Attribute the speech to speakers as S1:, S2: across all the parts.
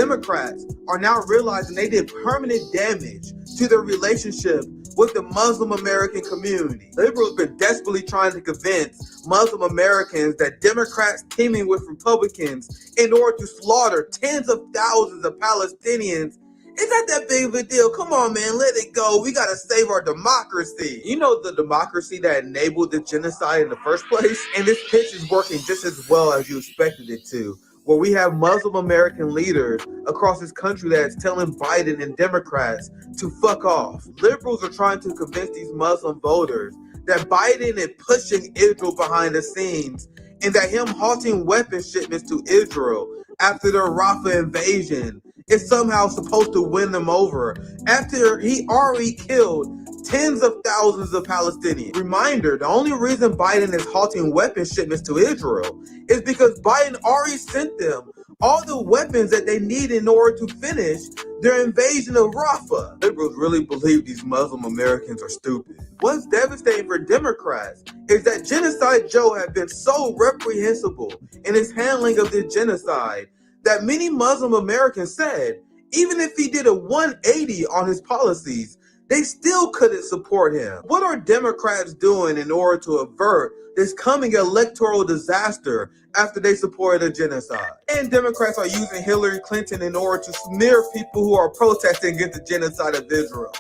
S1: Democrats are now realizing they did permanent damage to their relationship with the Muslim American community. Liberals have been desperately trying to convince Muslim Americans that Democrats teaming with Republicans in order to slaughter tens of thousands of Palestinians, it's not that big of a deal. Come on, man, let it go. We gotta save our democracy. You know, the democracy that enabled the genocide in the first place? And this pitch is working just as well as you expected it to, where we have Muslim American leaders across this country that's telling Biden and Democrats to fuck off. Liberals are trying to convince these Muslim voters that Biden is pushing Israel behind the scenes and that him halting weapon shipments to Israel after the Rafah invasion is somehow supposed to win them over after he already killed tens of thousands of Palestinians. Reminder, the only reason Biden is halting weapon shipments to Israel is because Biden already sent them all the weapons that they need in order to finish their invasion of Rafah. Liberals really believe these Muslim Americans are stupid. What's devastating for Democrats is that Genocide Joe has been so reprehensible in his handling of this genocide that many Muslim Americans said, even if he did a 180 on his policies, they still couldn't support him. What are Democrats doing in order to avert this coming electoral disaster after they supported a genocide? And Democrats are using Hillary Clinton in order to smear people who are protesting against the genocide of Israel.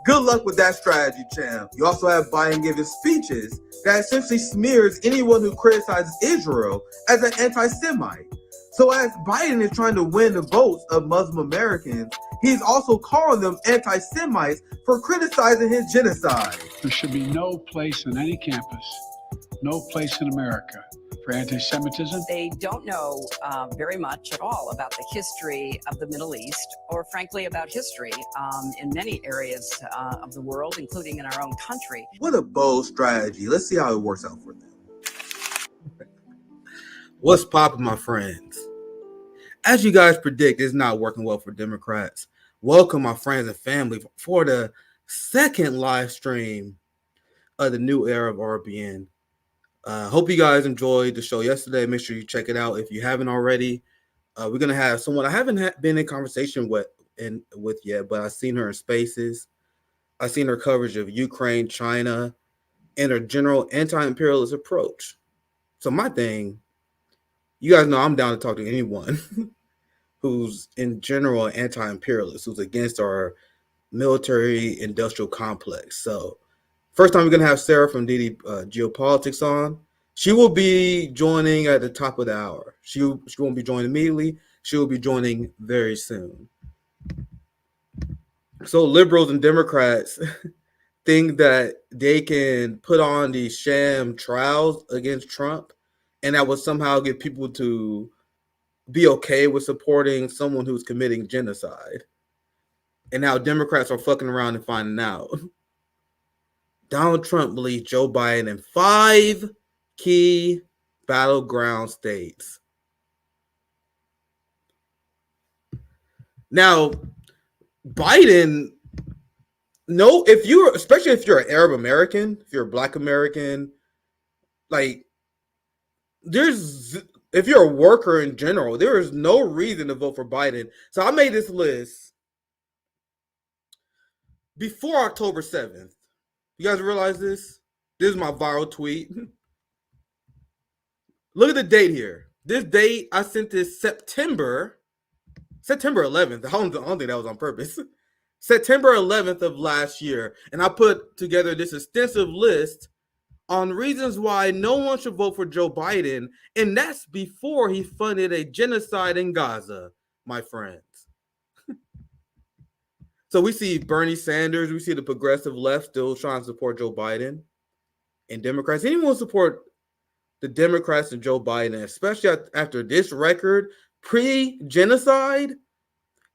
S1: Good luck with that strategy, champ. You also have Biden giving speeches that essentially smears anyone who criticizes Israel as an anti-Semite. So as Biden is trying to win the votes of Muslim Americans, he's also calling them anti-Semites for criticizing his genocide.
S2: There should be no place on any campus, no place in America for anti-Semitism.
S3: They don't know very much at all about the history of the Middle East, or frankly about history in many areas of the world, including in our own country.
S1: What a bold strategy. Let's see how it works out for them. What's poppin', my friends? As you guys predict, it's not working well for Democrats. Welcome, my friends and family, for the second live stream of the new era of RBN. Hope you guys enjoyed the show yesterday. Make sure you check it out if you haven't already. We're gonna have someone I haven't been in conversation with yet, but I've seen her in spaces. I've seen her coverage of Ukraine, China, and her general anti-imperialist approach. So my thing, you guys know I'm down to talk to anyone who's in general anti-imperialist, who's against our military industrial complex. So first time we're going to have Sarah from DDGeopolitics on. She will be joining at the top of the hour. She won't be joining immediately. She will be joining very soon. So liberals and Democrats think that they can put on these sham trials against Trump, and that would somehow get people to be okay with supporting someone who's committing genocide. And now Democrats are fucking around and finding out. Donald Trump believes Joe Biden in 5 key battleground states. Now, Biden, especially if you're an Arab American, if you're a Black American, like, if you're a worker in general, there is no reason to vote for Biden. So I made this list before October 7th. You guys realize this? This is my viral tweet. Look at the date here. This date, I sent this September 11th. I don't think that was on purpose. September 11th of last year. And I put together this extensive list on reasons why no one should vote for Joe Biden, and that's before he funded a genocide in Gaza, my friends. So we see Bernie Sanders, we see the progressive left still trying to support Joe Biden, and Democrats. Anyone support the Democrats and Joe Biden, especially after this record, pre-genocide,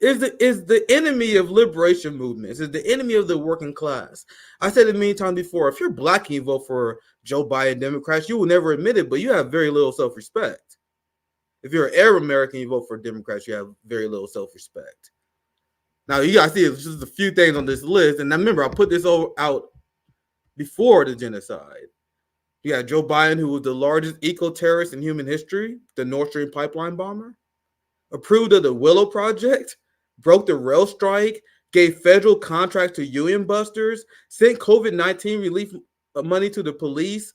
S1: is the enemy of liberation movements, is the enemy of the working class. I said it many times before, if you're Black and you vote for Joe Biden, Democrats, you will never admit it, but you have very little self-respect. If you're an Arab American, you vote for Democrats, you have very little self-respect. Now, you guys see, it's just a few things on this list, and remember, I put this out before the genocide. You got Joe Biden, who was the largest eco-terrorist in human history, the Nord Stream pipeline bomber. approved of the Willow Project, broke the rail strike, gave federal contracts to union busters, sent COVID-19 relief money to the police,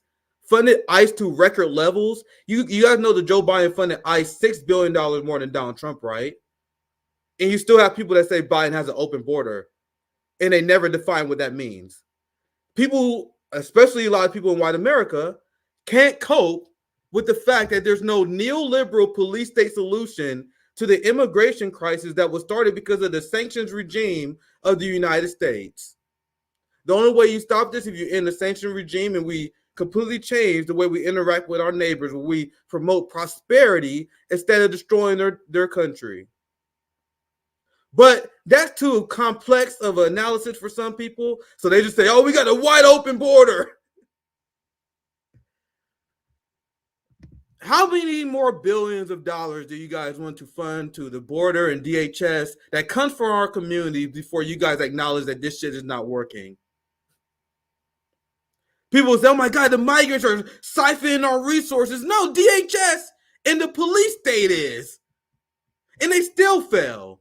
S1: funded ICE to record levels. You guys know that Joe Biden funded ICE $6 billion more than Donald Trump, right? And you still have people that say Biden has an open border, and they never define what that means. People, especially a lot of people in white America, can't cope with the fact that there's no neoliberal police state solution to the immigration crisis that was started because of the sanctions regime of the United States. The only way you stop this if you end the sanction regime and we completely change the way we interact with our neighbors, where we promote prosperity instead of destroying their country. But that's too complex of an analysis for some people. So they just say, oh, we got a wide open border. How many more billions of dollars do you guys want to fund to the border and DHS that comes from our community before you guys acknowledge that this shit is not working? People say, oh my God, the migrants are siphoning our resources. No, DHS and the police state is. And they still fail.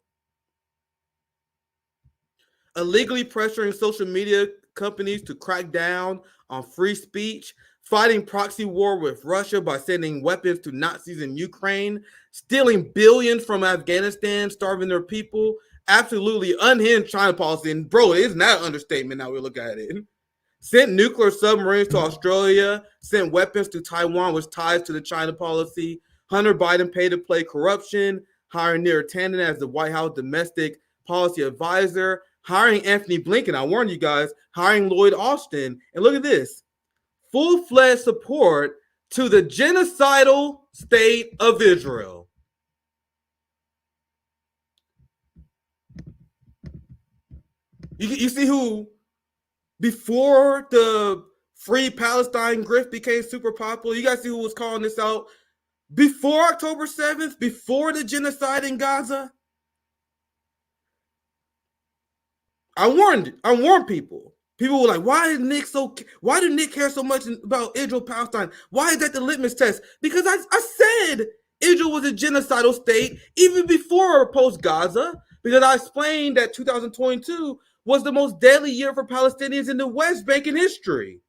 S1: Illegally pressuring social media companies to crack down on free speech, fighting proxy war with Russia by sending weapons to Nazis in Ukraine, stealing billions from Afghanistan, starving their people, absolutely unhinged China policy. And bro, isn't that an understatement now we look at it? Sent nuclear submarines to Australia, sent weapons to Taiwan, which ties to the China policy. Hunter Biden paid to play corruption, hiring Neera Tanden as the White House domestic policy advisor, hiring Anthony Blinken. I warned you guys, hiring Lloyd Austin. And look at this. Full-fledged support to the genocidal state of Israel. You see who, before the Free Palestine grift became super popular, you guys see who was calling this out? Before October 7th, before the genocide in Gaza? I warned people. People were like, why did Nick care so much about Israel-Palestine? Why is that the litmus test? Because I said Israel was a genocidal state even before or post-Gaza, because I explained that 2022 was the most deadly year for Palestinians in the West Bank in history.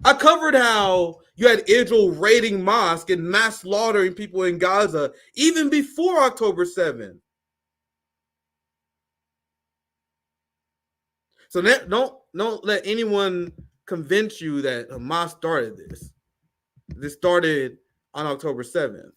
S1: I covered how you had Israel raiding mosques and mass slaughtering people in Gaza even before October 7th. So don't let anyone convince you that Hamas started this. This started on October 7th.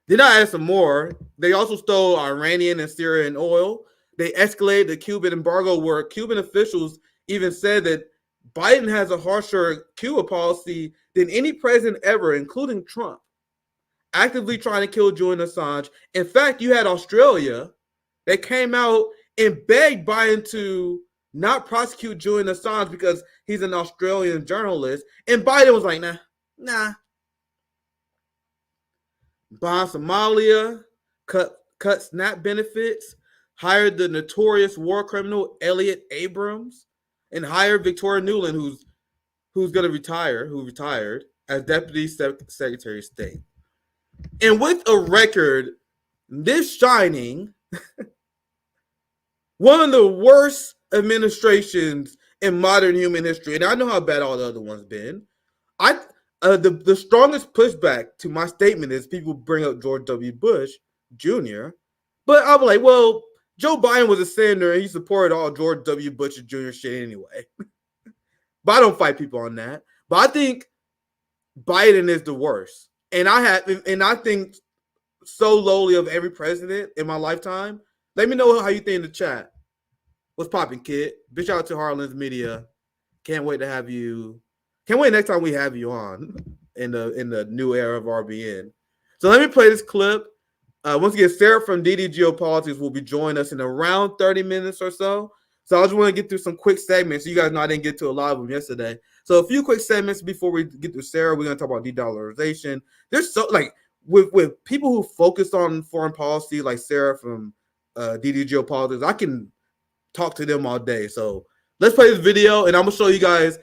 S1: Then I add some more. They also stole Iranian and Syrian oil. They escalated the Cuban embargo, where Cuban officials even said that Biden has a harsher Cuba policy than any president ever, including Trump, actively trying to kill Julian Assange. In fact, you had Australia that came out and begged Biden to not prosecute Julian Assange because he's an Australian journalist. And Biden was like, nah. Bomb Somalia, cut SNAP benefits, hired the notorious war criminal Elliot Abrams, and hired Victoria Nuland, who retired as Deputy Secretary of State. And with a record this shining, one of the worst administrations in modern human history, and I know how bad all the other ones been. The strongest pushback to my statement is people bring up George W. Bush Jr., but I'm like, well, Joe Biden was a senator and he supported all George W. Bush Jr. shit anyway. But I don't fight people on that. But I think Biden is the worst, and I think so lowly of every president in my lifetime. Let me know how you think in the chat. What's popping, kid? Big shout out to Harlan's Media. Can't wait to have you. Can't wait next time we have you on in the new era of RBN. So let me play this clip. Once again, Sarah from DDGeopolitics will be joining us in around 30 minutes or so. So I just want to get through some quick segments. You guys know I didn't get to a lot of them yesterday. So a few quick segments before we get to Sarah. We're going to talk about de-dollarization. There's so with people who focus on foreign policy, like Sarah from DDGeopolitics, I can talk to them all day. So let's play this video, and I'm gonna show you guys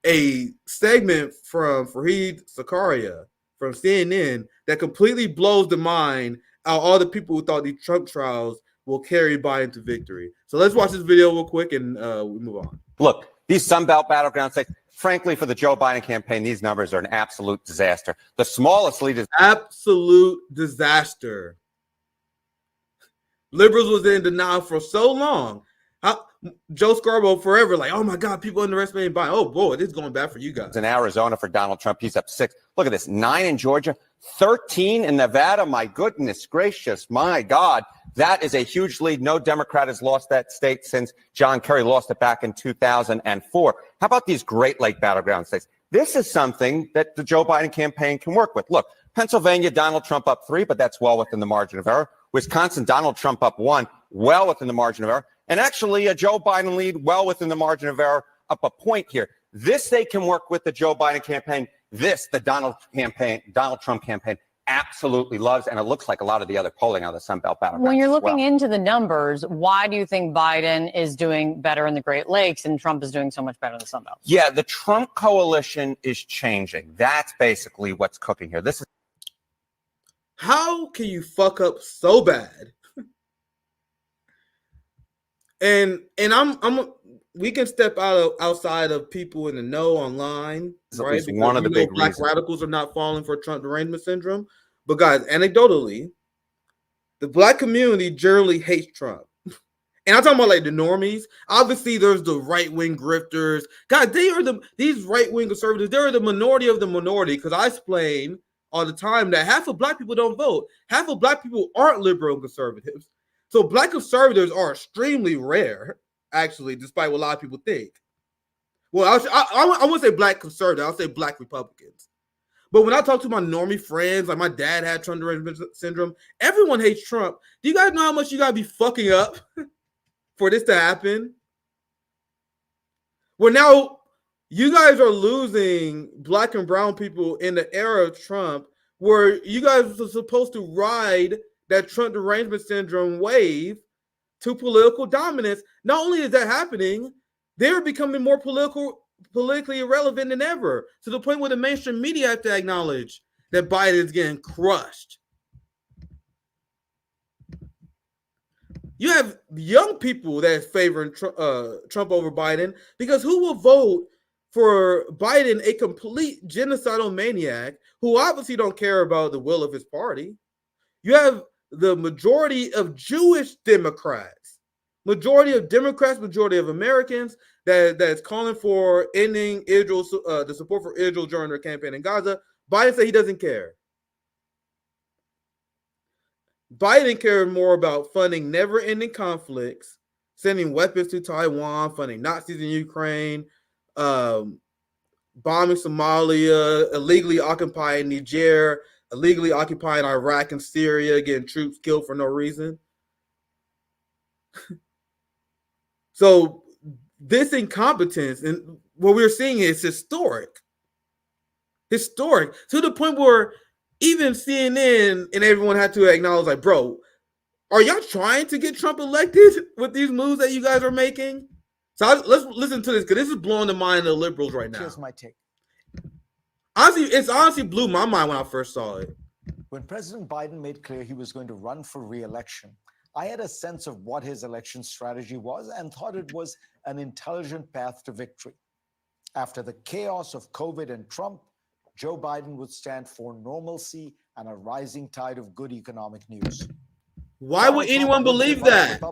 S1: a segment from Fareed Zakaria from CNN that completely blows the mind out all the people who thought these Trump trials will carry Biden to victory. So let's watch this video real quick and we move on.
S4: Look, these Sunbelt battleground states, frankly, for the Joe Biden campaign, these numbers are an absolute disaster. The smallest lead is
S1: absolute disaster. Liberals was in denial for so long. Joe Scarborough forever like, oh my God, people underestimating Biden. Oh boy, this is going bad for you guys.
S4: In Arizona for Donald Trump, he's up 6. Look at this, 9 in Georgia, 13 in Nevada. My goodness gracious, my God. That is a huge lead. No Democrat has lost that state since John Kerry lost it back in 2004. How about these Great Lake battleground states? This is something that the Joe Biden campaign can work with. Look, Pennsylvania, Donald Trump up 3, but that's well within the margin of error. Wisconsin, Donald Trump up 1, well within the margin of error. And actually, a Joe Biden lead well within the margin of error, up a point here. This they can work with the Joe Biden campaign. This, the Donald Trump campaign, absolutely loves, and it looks like a lot of the other polling on the Sunbelt battlegrounds.
S5: When you're looking into the numbers, why do you think Biden is doing better in the Great Lakes and Trump is doing so much better in the Sunbelt?
S4: Yeah, the Trump coalition is changing. That's basically what's cooking here. This is
S1: how can you fuck up so bad? and we can step outside of people in the know online, right? Because
S4: one of the big
S1: black
S4: reasons
S1: radicals are not falling for Trump derangement syndrome. But guys, anecdotally, the black community generally hates Trump. And I'm talking about like the normies. Obviously, there's the right-wing grifters. Guys, these right-wing conservatives, they're the minority of the minority. Because I explain all the time that half of black people don't vote. Half of black people aren't liberal conservatives. So black conservatives are extremely rare, actually, despite what a lot of people think. Well, I won't say black conservatives. I'll say black Republicans. But when I talk to my normie friends, like my dad had Trump derangement syndrome, everyone hates Trump. Do you guys know how much you got to be fucking up for this to happen? Well, now you guys are losing black and brown people in the era of Trump, where you guys are supposed to ride that Trump derangement syndrome wave to political dominance. Not only is that happening, they're becoming more politically irrelevant than ever, to the point where the mainstream media have to acknowledge that Biden is getting crushed. You have young people that favoring Trump over Biden, because who will vote for Biden, a complete genocidal maniac who obviously don't care about the will of his party? You have the majority of Jewish Democrats, majority of Americans that's calling for ending Israel, the support for Israel during their campaign in Gaza. Biden said he doesn't care. Biden cared more about funding never-ending conflicts, sending weapons to Taiwan, funding Nazis in Ukraine, bombing Somalia, illegally occupying Niger, illegally occupying Iraq and Syria, getting troops killed for no reason. So this incompetence and what we're seeing is historic, to the point where even CNN and everyone had to acknowledge, like, bro, are y'all trying to get Trump elected with these moves that you guys are making? So let's listen to this, because this is blowing the mind of the liberals right now.
S6: Here's my take.
S1: Honestly, it's honestly blew my mind when I first saw it.
S6: When President Biden made clear he was going to run for re-election, I had a sense of what his election strategy was and thought it was an intelligent path to victory. After the chaos of COVID and Trump, Joe Biden would stand for normalcy and a rising tide of good economic news.
S1: Why would anyone believe that?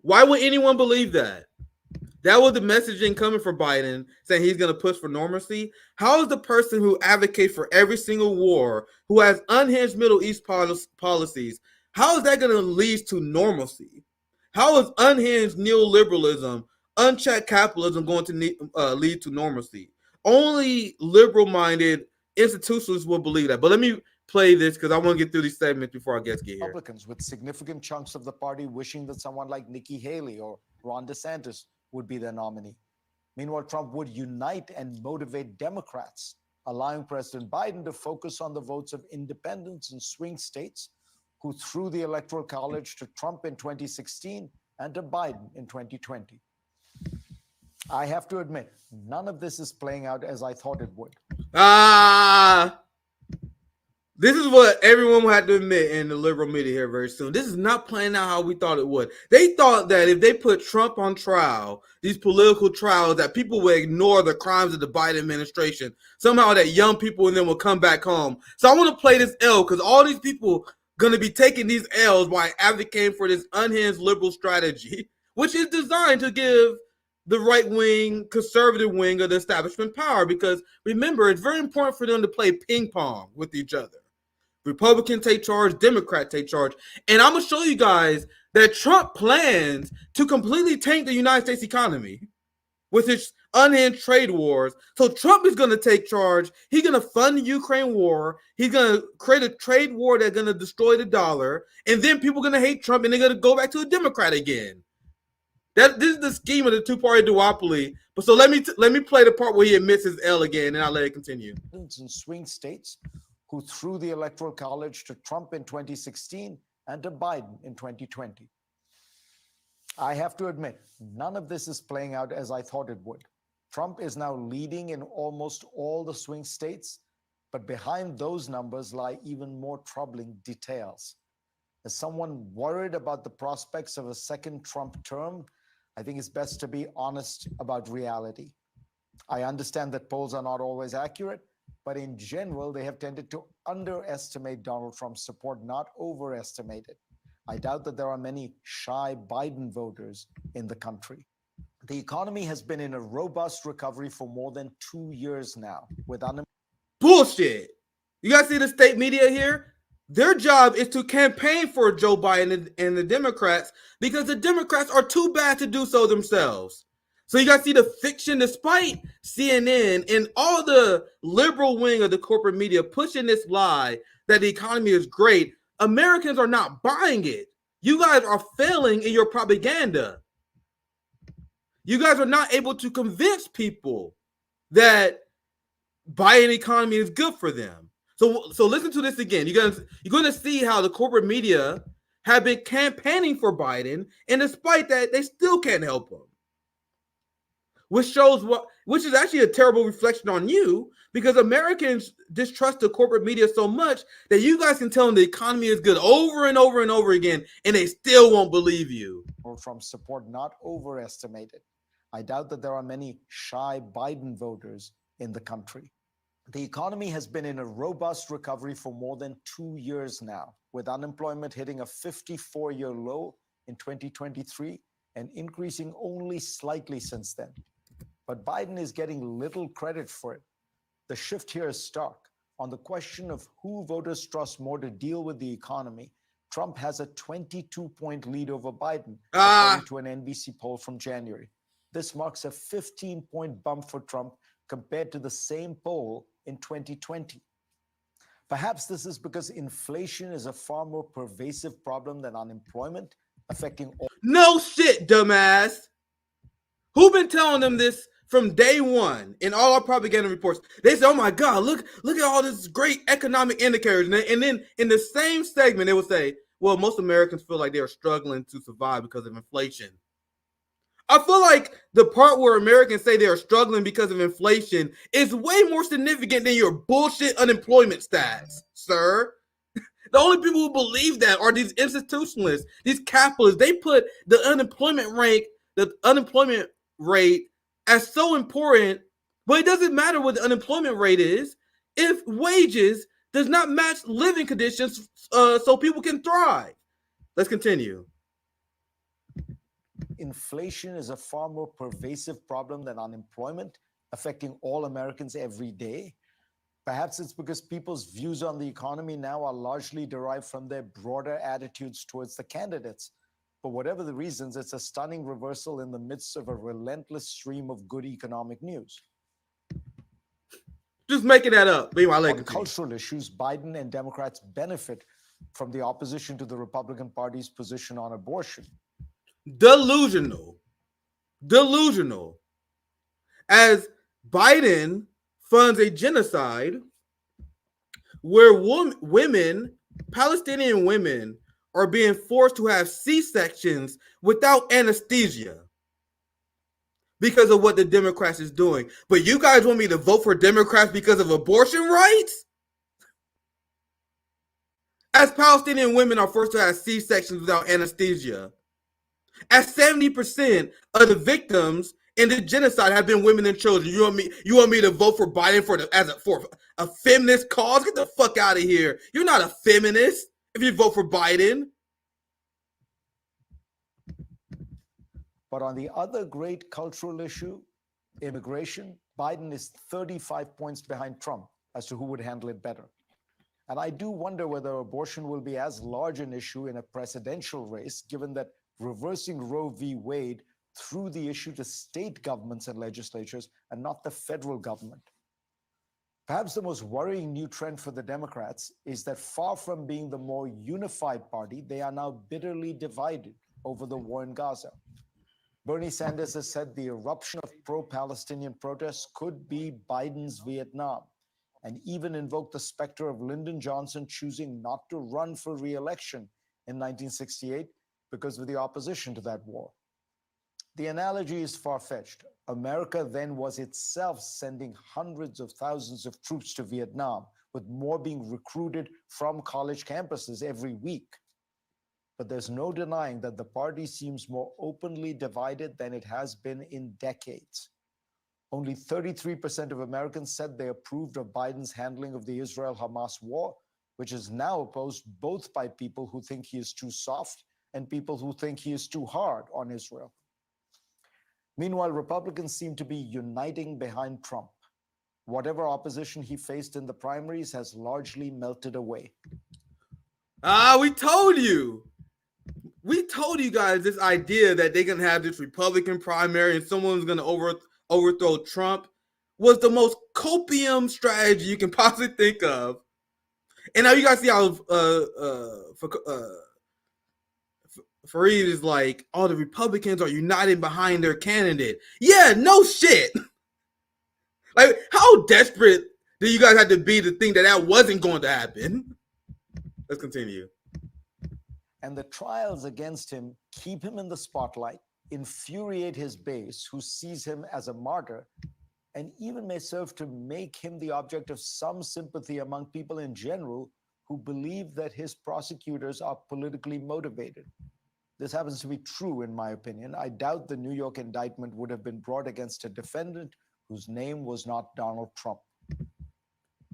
S1: Why would anyone believe that? That was the messaging coming from Biden, saying he's going to push for normalcy. How is the person who advocates for every single war, who has unhinged Middle East policies, how is that going to lead to normalcy? How is unhinged neoliberalism, unchecked capitalism going to lead to normalcy? Only liberal-minded institutionalists will believe that. But let me play this, because I want to get through these segments before our guests get here.
S6: Republicans, with significant chunks of the party wishing that someone like Nikki Haley or Ron DeSantis would be their nominee. Meanwhile, Trump would unite and motivate Democrats, allowing President Biden to focus on the votes of independents and swing states who threw the Electoral College to Trump in 2016 and to Biden in 2020. I have to admit, none of this is playing out as I thought it would.
S1: This is what everyone will have to admit in the liberal media here very soon. This is not playing out how we thought it would. They thought that if they put Trump on trial, these political trials, that people would ignore the crimes of the Biden administration. Somehow that young people and them will come back home. So I want to play this L because all these people going to be taking these L's by advocating for this unhinged liberal strategy, which is designed to give the right-wing, conservative wing of the establishment power. Because remember, it's very important for them to play ping pong with each other. Republicans take charge, Democrats take charge. And I'm going to show you guys that Trump plans to completely tank the United States economy with his unhinged trade wars. So Trump is going to take charge. He's going to fund the Ukraine war. He's going to create a trade war that's going to destroy the dollar. And then people are going to hate Trump and they're going to go back to a Democrat again. This is the scheme of the two-party duopoly. But so let me play the part where he admits his L again, and I'll let it continue.
S6: In swing states who threw the Electoral College to Trump in 2016 and to Biden in 2020. I have to admit, none of this is playing out as I thought it would. Trump is now leading in almost all the swing states, but behind those numbers lie even more troubling details. As someone worried about the prospects of a second Trump term, I think it's best to be honest about reality. I understand that polls are not always accurate, but in general, they have tended to underestimate Donald Trump's support, not overestimate it. I doubt that there are many shy Biden voters in the country. The economy has been in a robust recovery for more than 2 years now, with
S1: bullshit. You guys see the state media here? Their job is to campaign for Joe Biden and the Democrats because the Democrats are too bad to do so themselves. So you guys see the fiction, despite CNN and all the liberal wing of the corporate media pushing this lie that the economy is great, Americans are not buying it. You guys are failing in your propaganda. You guys are not able to convince people that buying the economy is good for them. So listen to this again. You're going to see how the corporate media have been campaigning for Biden, and despite that, they still can't help him. Which is actually a terrible reflection on you, because Americans distrust the corporate media so much that you guys can tell them the economy is good over and over and over again, and they still won't believe you.
S6: From support not overestimated. I doubt that there are many shy Biden voters in the country. The economy has been in a robust recovery for more than 2 years now, with unemployment hitting a 54-year low in 2023 and increasing only slightly since then. But Biden is getting little credit for it. The shift here is stark. On the question of who voters trust more to deal with the economy, Trump has a 22-point lead over Biden, according to an NBC poll from January. This marks a 15-point bump for Trump compared to the same poll in 2020. Perhaps this is because inflation is a far more pervasive problem than unemployment, affecting all.
S1: No shit, dumbass. Who been telling them this from day one in all our propaganda reports? They say, oh my God, look at all this great economic indicators. And then in the same segment, they would say, well, most Americans feel like they are struggling to survive because of inflation. I feel like the part where Americans say they are struggling because of inflation is way more significant than your bullshit unemployment stats, sir. The only people who believe that are these institutionalists, these capitalists. They put the unemployment rate as so important, but it doesn't matter what the unemployment rate is if wages does not match living conditions so people can thrive. Let's continue.
S6: Inflation is a far more pervasive problem than unemployment, affecting all Americans every day. Perhaps it's because people's views on the economy now are largely derived from their broader attitudes towards the candidates. But whatever the reasons, it's a stunning reversal in the midst of a relentless stream of good economic news.
S1: Just making that up. Meanwhile,
S6: on cultural issues, Biden and Democrats benefit from the opposition to the Republican Party's position on abortion.
S1: Delusional. As Biden funds a genocide where women, Palestinian women, are being forced to have C-sections without anesthesia because of what the Democrats is doing. But you guys want me to vote for Democrats because of abortion rights? As Palestinian women are forced to have C-sections without anesthesia. As 70% of the victims in the genocide have been women and children. You want me to vote for Biden for a feminist cause? Get the fuck out of here. You're not a feminist if you vote for Biden.
S6: But on the other great cultural issue, immigration, Biden is 35 points behind Trump as to who would handle it better. And I do wonder whether abortion will be as large an issue in a presidential race, given that reversing Roe v. Wade threw the issue to state governments and legislatures and not the federal government. Perhaps the most worrying new trend for the Democrats is that far from being the more unified party, they are now bitterly divided over the war in Gaza. Bernie Sanders has said the eruption of pro-Palestinian protests could be Biden's Vietnam, and even invoked the specter of Lyndon Johnson choosing not to run for re-election in 1968 because of the opposition to that war. The analogy is far-fetched. America then was itself sending hundreds of thousands of troops to Vietnam, with more being recruited from college campuses every week. But there's no denying that the party seems more openly divided than it has been in decades. Only 33% of Americans said they approved of Biden's handling of the Israel-Hamas war, which is now opposed both by people who think he is too soft and people who think he is too hard on Israel. Meanwhile, Republicans seem to be uniting behind Trump. Whatever opposition he faced in the primaries has largely melted away.
S1: We told you. We told you guys this idea that they're going to have this Republican primary and someone's going to overthrow Trump was the most copium strategy you can possibly think of. And now you guys see how Fareed is like, all the Republicans are united behind their candidate. Yeah, no shit. Like, how desperate do you guys have to be to think that that wasn't going to happen? Let's continue.
S6: And the trials against him keep him in the spotlight, infuriate his base, who sees him as a martyr, and even may serve to make him the object of some sympathy among people in general who believe that his prosecutors are politically motivated. This happens to be true, in my opinion. I doubt the New York indictment would have been brought against a defendant whose name was not Donald Trump.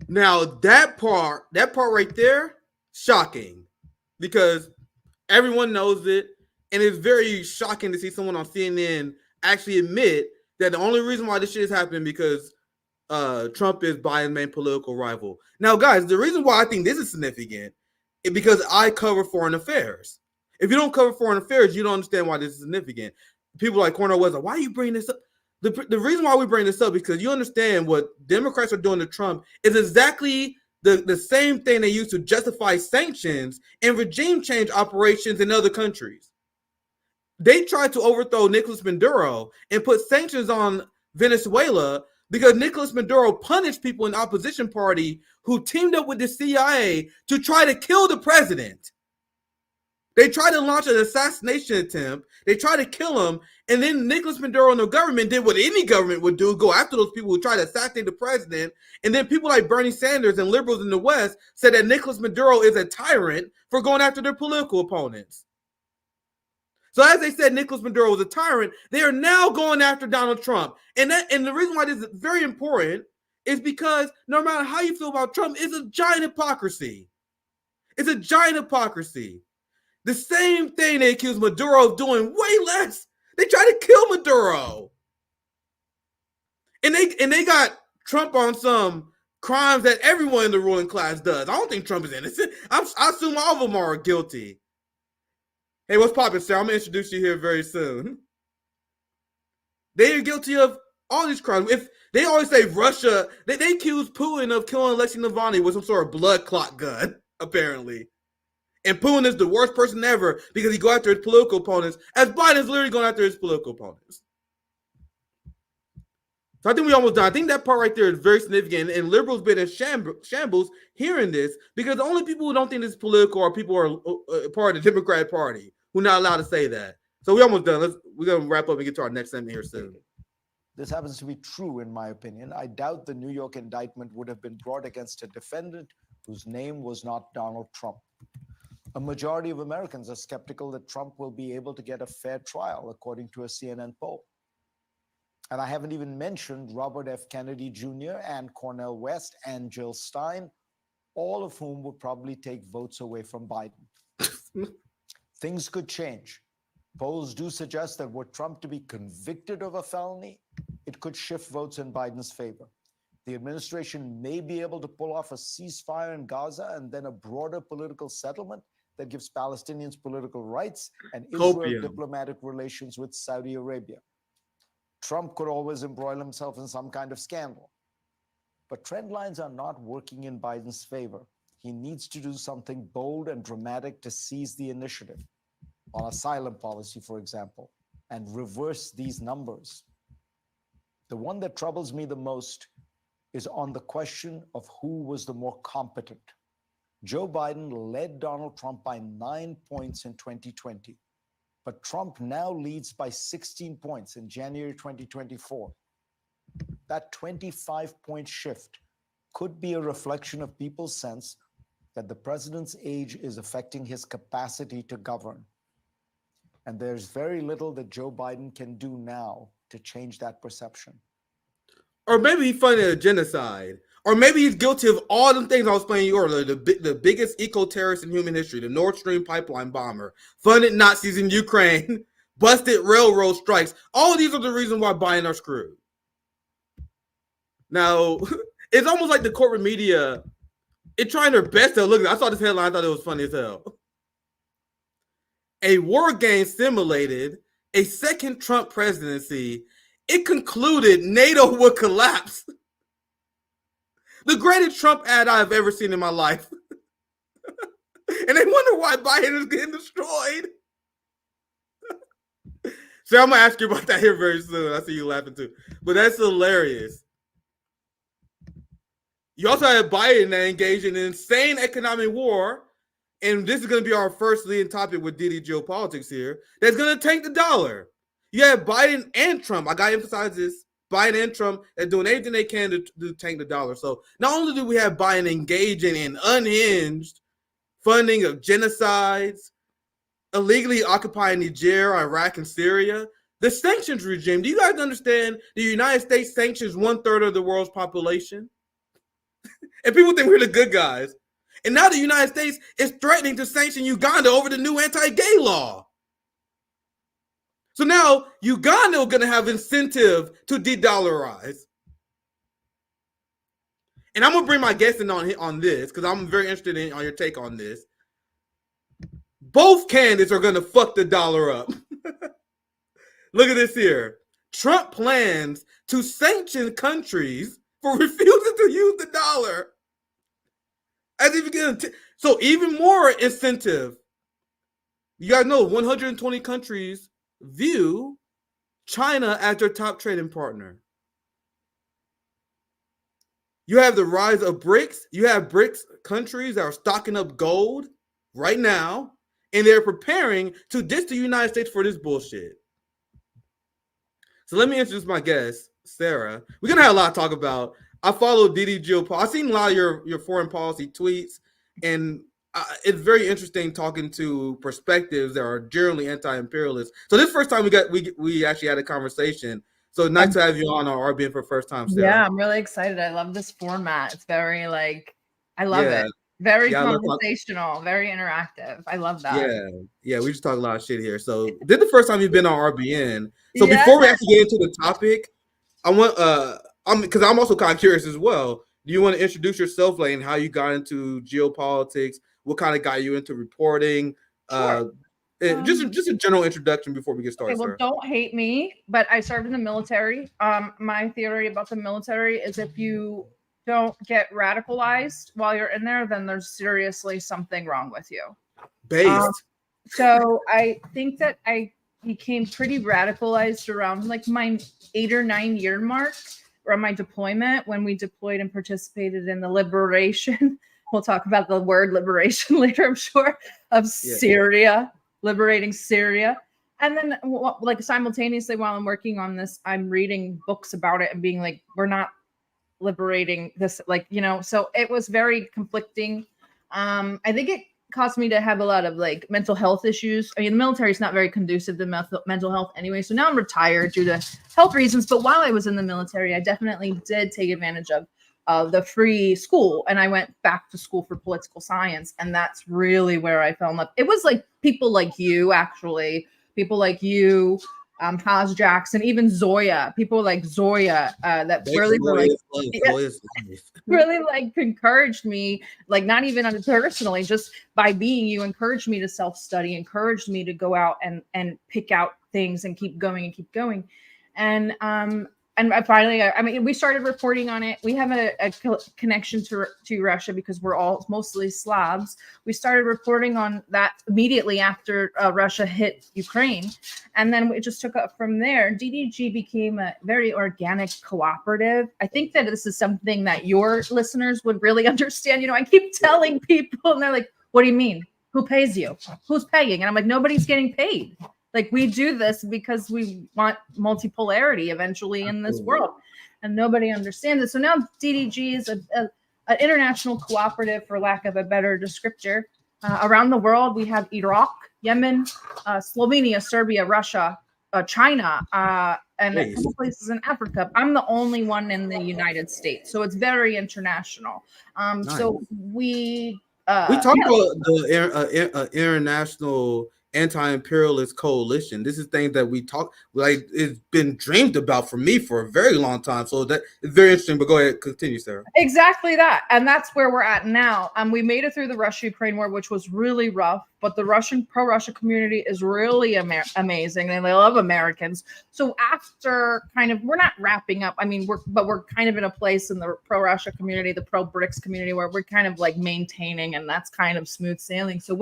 S1: Now, that part right there, shocking, because everyone knows it, and it's very shocking to see someone on CNN actually admit that the only reason why this shit is happening because Trump is Biden's main political rival. Now, guys, the reason why I think this is significant is because I cover foreign affairs. If you don't cover foreign affairs, you don't understand why this is significant. People like Cornel West, why are you bringing this up? The reason why we bring this up is because you understand what Democrats are doing to Trump is exactly the same thing they use to justify sanctions and regime change operations in other countries. They tried to overthrow Nicolas Maduro and put sanctions on Venezuela because Nicolas Maduro punished people in the opposition party who teamed up with the CIA to try to kill the president. They tried to launch an assassination attempt. They tried to kill him. And then Nicolas Maduro and the government did what any government would do, go after those people who try to assassinate the president. And then people like Bernie Sanders and liberals in the West said that Nicolas Maduro is a tyrant for going after their political opponents. So as they said Nicolas Maduro was a tyrant, they are now going after Donald Trump. And the reason why this is very important is because no matter how you feel about Trump, it's a giant hypocrisy. It's a giant hypocrisy. The same thing they accuse Maduro of doing, way less. They try to kill Maduro. And they got Trump on some crimes that everyone in the ruling class does. I don't think Trump is innocent. I assume all of them are guilty. Hey, what's poppin', sir? I'm going to introduce you here very soon. They are guilty of all these crimes. If they always say Russia, they accuse Putin of killing Alexei Navalny with some sort of blood clot gun, apparently. And Putin is the worst person ever because he go after his political opponents, as Biden's literally going after his political opponents. So I think we almost done. I think that part right there is very significant. And liberals been in shambles hearing this because the only people who don't think this is political are people who are part of the Democratic Party who are not allowed to say that. So we almost done. We're going to wrap up and get to our next segment here soon.
S6: This happens to be true, in my opinion. I doubt the New York indictment would have been brought against a defendant whose name was not Donald Trump. A majority of Americans are skeptical that Trump will be able to get a fair trial, according to a CNN poll. And I haven't even mentioned Robert F. Kennedy Jr. and Cornel West and Jill Stein, all of whom would probably take votes away from Biden. Things could change. Polls do suggest that were Trump to be convicted of a felony, it could shift votes in Biden's favor. The administration may be able to pull off a ceasefire in Gaza and then a broader political settlement that gives Palestinians political rights and Israel diplomatic relations with Saudi Arabia. Trump could always embroil himself in some kind of scandal. But trend lines are not working in Biden's favor. He needs to do something bold and dramatic to seize the initiative on asylum policy, for example, and reverse these numbers. The one that troubles me the most is on the question of who was the more competent. Joe Biden led Donald Trump by 9 points in 2020, but Trump now leads by 16 points in January 2024. That 25-point shift could be a reflection of people's sense that the president's age is affecting his capacity to govern. And there's very little that Joe Biden can do now to change that perception.
S1: Or maybe he funded a genocide. Or maybe he's guilty of all the things I was explaining earlier. The biggest eco-terrorist in human history, the Nord Stream pipeline bomber, funded Nazis in Ukraine, busted railroad strikes. All of these are the reasons why Biden are screwed. Now, it's almost like the corporate media is trying their best to look. I saw this headline, I thought it was funny as hell. A war game simulated a second Trump presidency. It concluded NATO would collapse. The greatest Trump ad I've ever seen in my life. And they wonder why Biden is getting destroyed. So I'm going to ask you about that here very soon. I see you laughing too. But that's hilarious. You also have Biden that engaged in an insane economic war. And this is going to be our first leading topic with DDGeopolitics here. That's going to tank the dollar. You have Biden and Trump. I got to emphasize this. Biden and Trump are doing everything they can to tank the dollar. So not only do we have Biden engaging in unhinged funding of genocides, illegally occupying Niger, Iraq, and Syria, the sanctions regime. Do you guys understand the United States sanctions 1/3 of the world's population? And people think we're the good guys. And now the United States is threatening to sanction Uganda over the new anti-gay law. So now Uganda is going to have incentive to de-dollarize. And I'm going to bring my guest in on this because I'm very interested in on your take on this. Both candidates are going to fuck the dollar up. Look at this here. Trump plans to sanction countries for refusing to use the dollar. As if you get so even more incentive. You guys know 120 countries view China as their top trading partner. You have the rise of BRICS. You have BRICS countries that are stocking up gold right now, and they're preparing to ditch the United States for this bullshit. So let me introduce my guest, Sarah. We're going to have a lot to talk about. I follow DDGeopolitics. I've seen a lot of your foreign policy tweets, and it's very interesting talking to perspectives that are generally anti-imperialist. So this first time we actually had a conversation. So nice to have you on our RBN for the first time, Sarah.
S7: Yeah, I'm really excited. I love this format. It's very I love it. Very conversational, very interactive. I love that.
S1: Yeah, we just talk a lot of shit here. So this is the first time you've been on RBN. So before we actually get into the topic, I want because I'm also kind of curious as well. Do you want to introduce yourself, like, and how you got into geopolitics? What kind of got you into reporting?
S7: Sure.
S1: Just a general introduction before we get started.
S7: Okay, well, don't hate me, but I served in the military. My theory about the military is if you don't get radicalized while you're in there, then there's seriously something wrong with you. So I think that I became pretty radicalized around my 8 or 9 year mark around my deployment, when we deployed and participated in the liberation. We'll talk about the word liberation later, I'm sure, of Syria, liberating Syria. And then simultaneously while I'm working on this, I'm reading books about it and being like, we're not liberating this, like, you know, so it was very conflicting. I think it caused me to have a lot of like mental health issues. I mean, the military is not very conducive to mental health anyway. So now I'm retired due to health reasons. But while I was in the military, I definitely did take advantage of the free school. And I went back to school for political science. And that's really where I fell in love. It was like people like you, actually, people like you, Haas Jackson, even Zoya, people like Zoya, that really were like, really like encouraged me, like not even personally, just by being you, encouraged me to self-study, encouraged me to go out and pick out things and keep going. And finally, I mean, we started reporting on it. We have a connection to Russia because we're all mostly Slavs. We started reporting on that immediately after Russia hit Ukraine. And then it just took up from there. DDG became a very organic cooperative. I think that this is something that your listeners would really understand. You know, I keep telling people and they're like, what do you mean? Who pays you? Who's paying? And I'm like, nobody's getting paid. Like, we do this because we want multipolarity eventually in this world, and nobody understands it. So now DDG is an international cooperative, for lack of a better descriptor. Around the world, we have Iraq, Yemen, Slovenia, Serbia, Russia, China, and a couple places in Africa. I'm the only one in the United States, so it's very international. Nice. So we
S1: talked about the international anti-imperialist coalition. This is things that we talk, like, it's been dreamed about for me for a very long time. So that is very interesting. But go ahead, continue, Sarah.
S7: Exactly that, and that's where we're at now. We made it through the Russia-Ukraine war, which was really rough. But the Russian pro-Russia community is really amazing, and they love Americans. So after kind of, we're not wrapping up. I mean, we're kind of in a place in the pro-Russia community, the pro-BRICS community, where we're kind of like maintaining, and that's kind of smooth sailing. So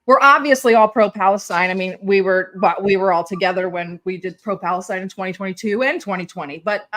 S7: we're obviously all pro-Palestine. I mean, we were all together when we did pro-Palestine in 2022 and 2020. But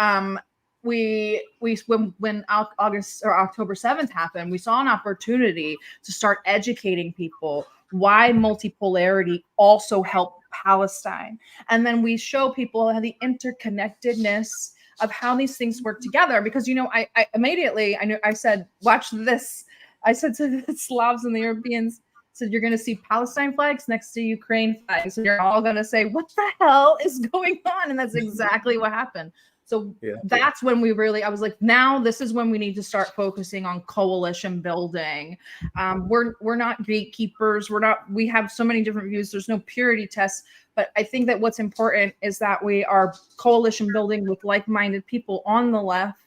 S7: when August or October 7th happened, we saw an opportunity to start educating people why multipolarity also helped Palestine. And then we show people how the interconnectedness of how these things work together. Because, you know, I immediately, I said, watch this. I said to the Slavs and the Europeans, so you're going to see Palestine flags next to Ukraine flags, and you're all going to say, what the hell is going on? And that's exactly what happened. So that's when I was like, now this is when we need to start focusing on coalition building. We're not gatekeepers. We have so many different views. There's no purity tests. But I think that what's important is that we are coalition building with like-minded people on the left,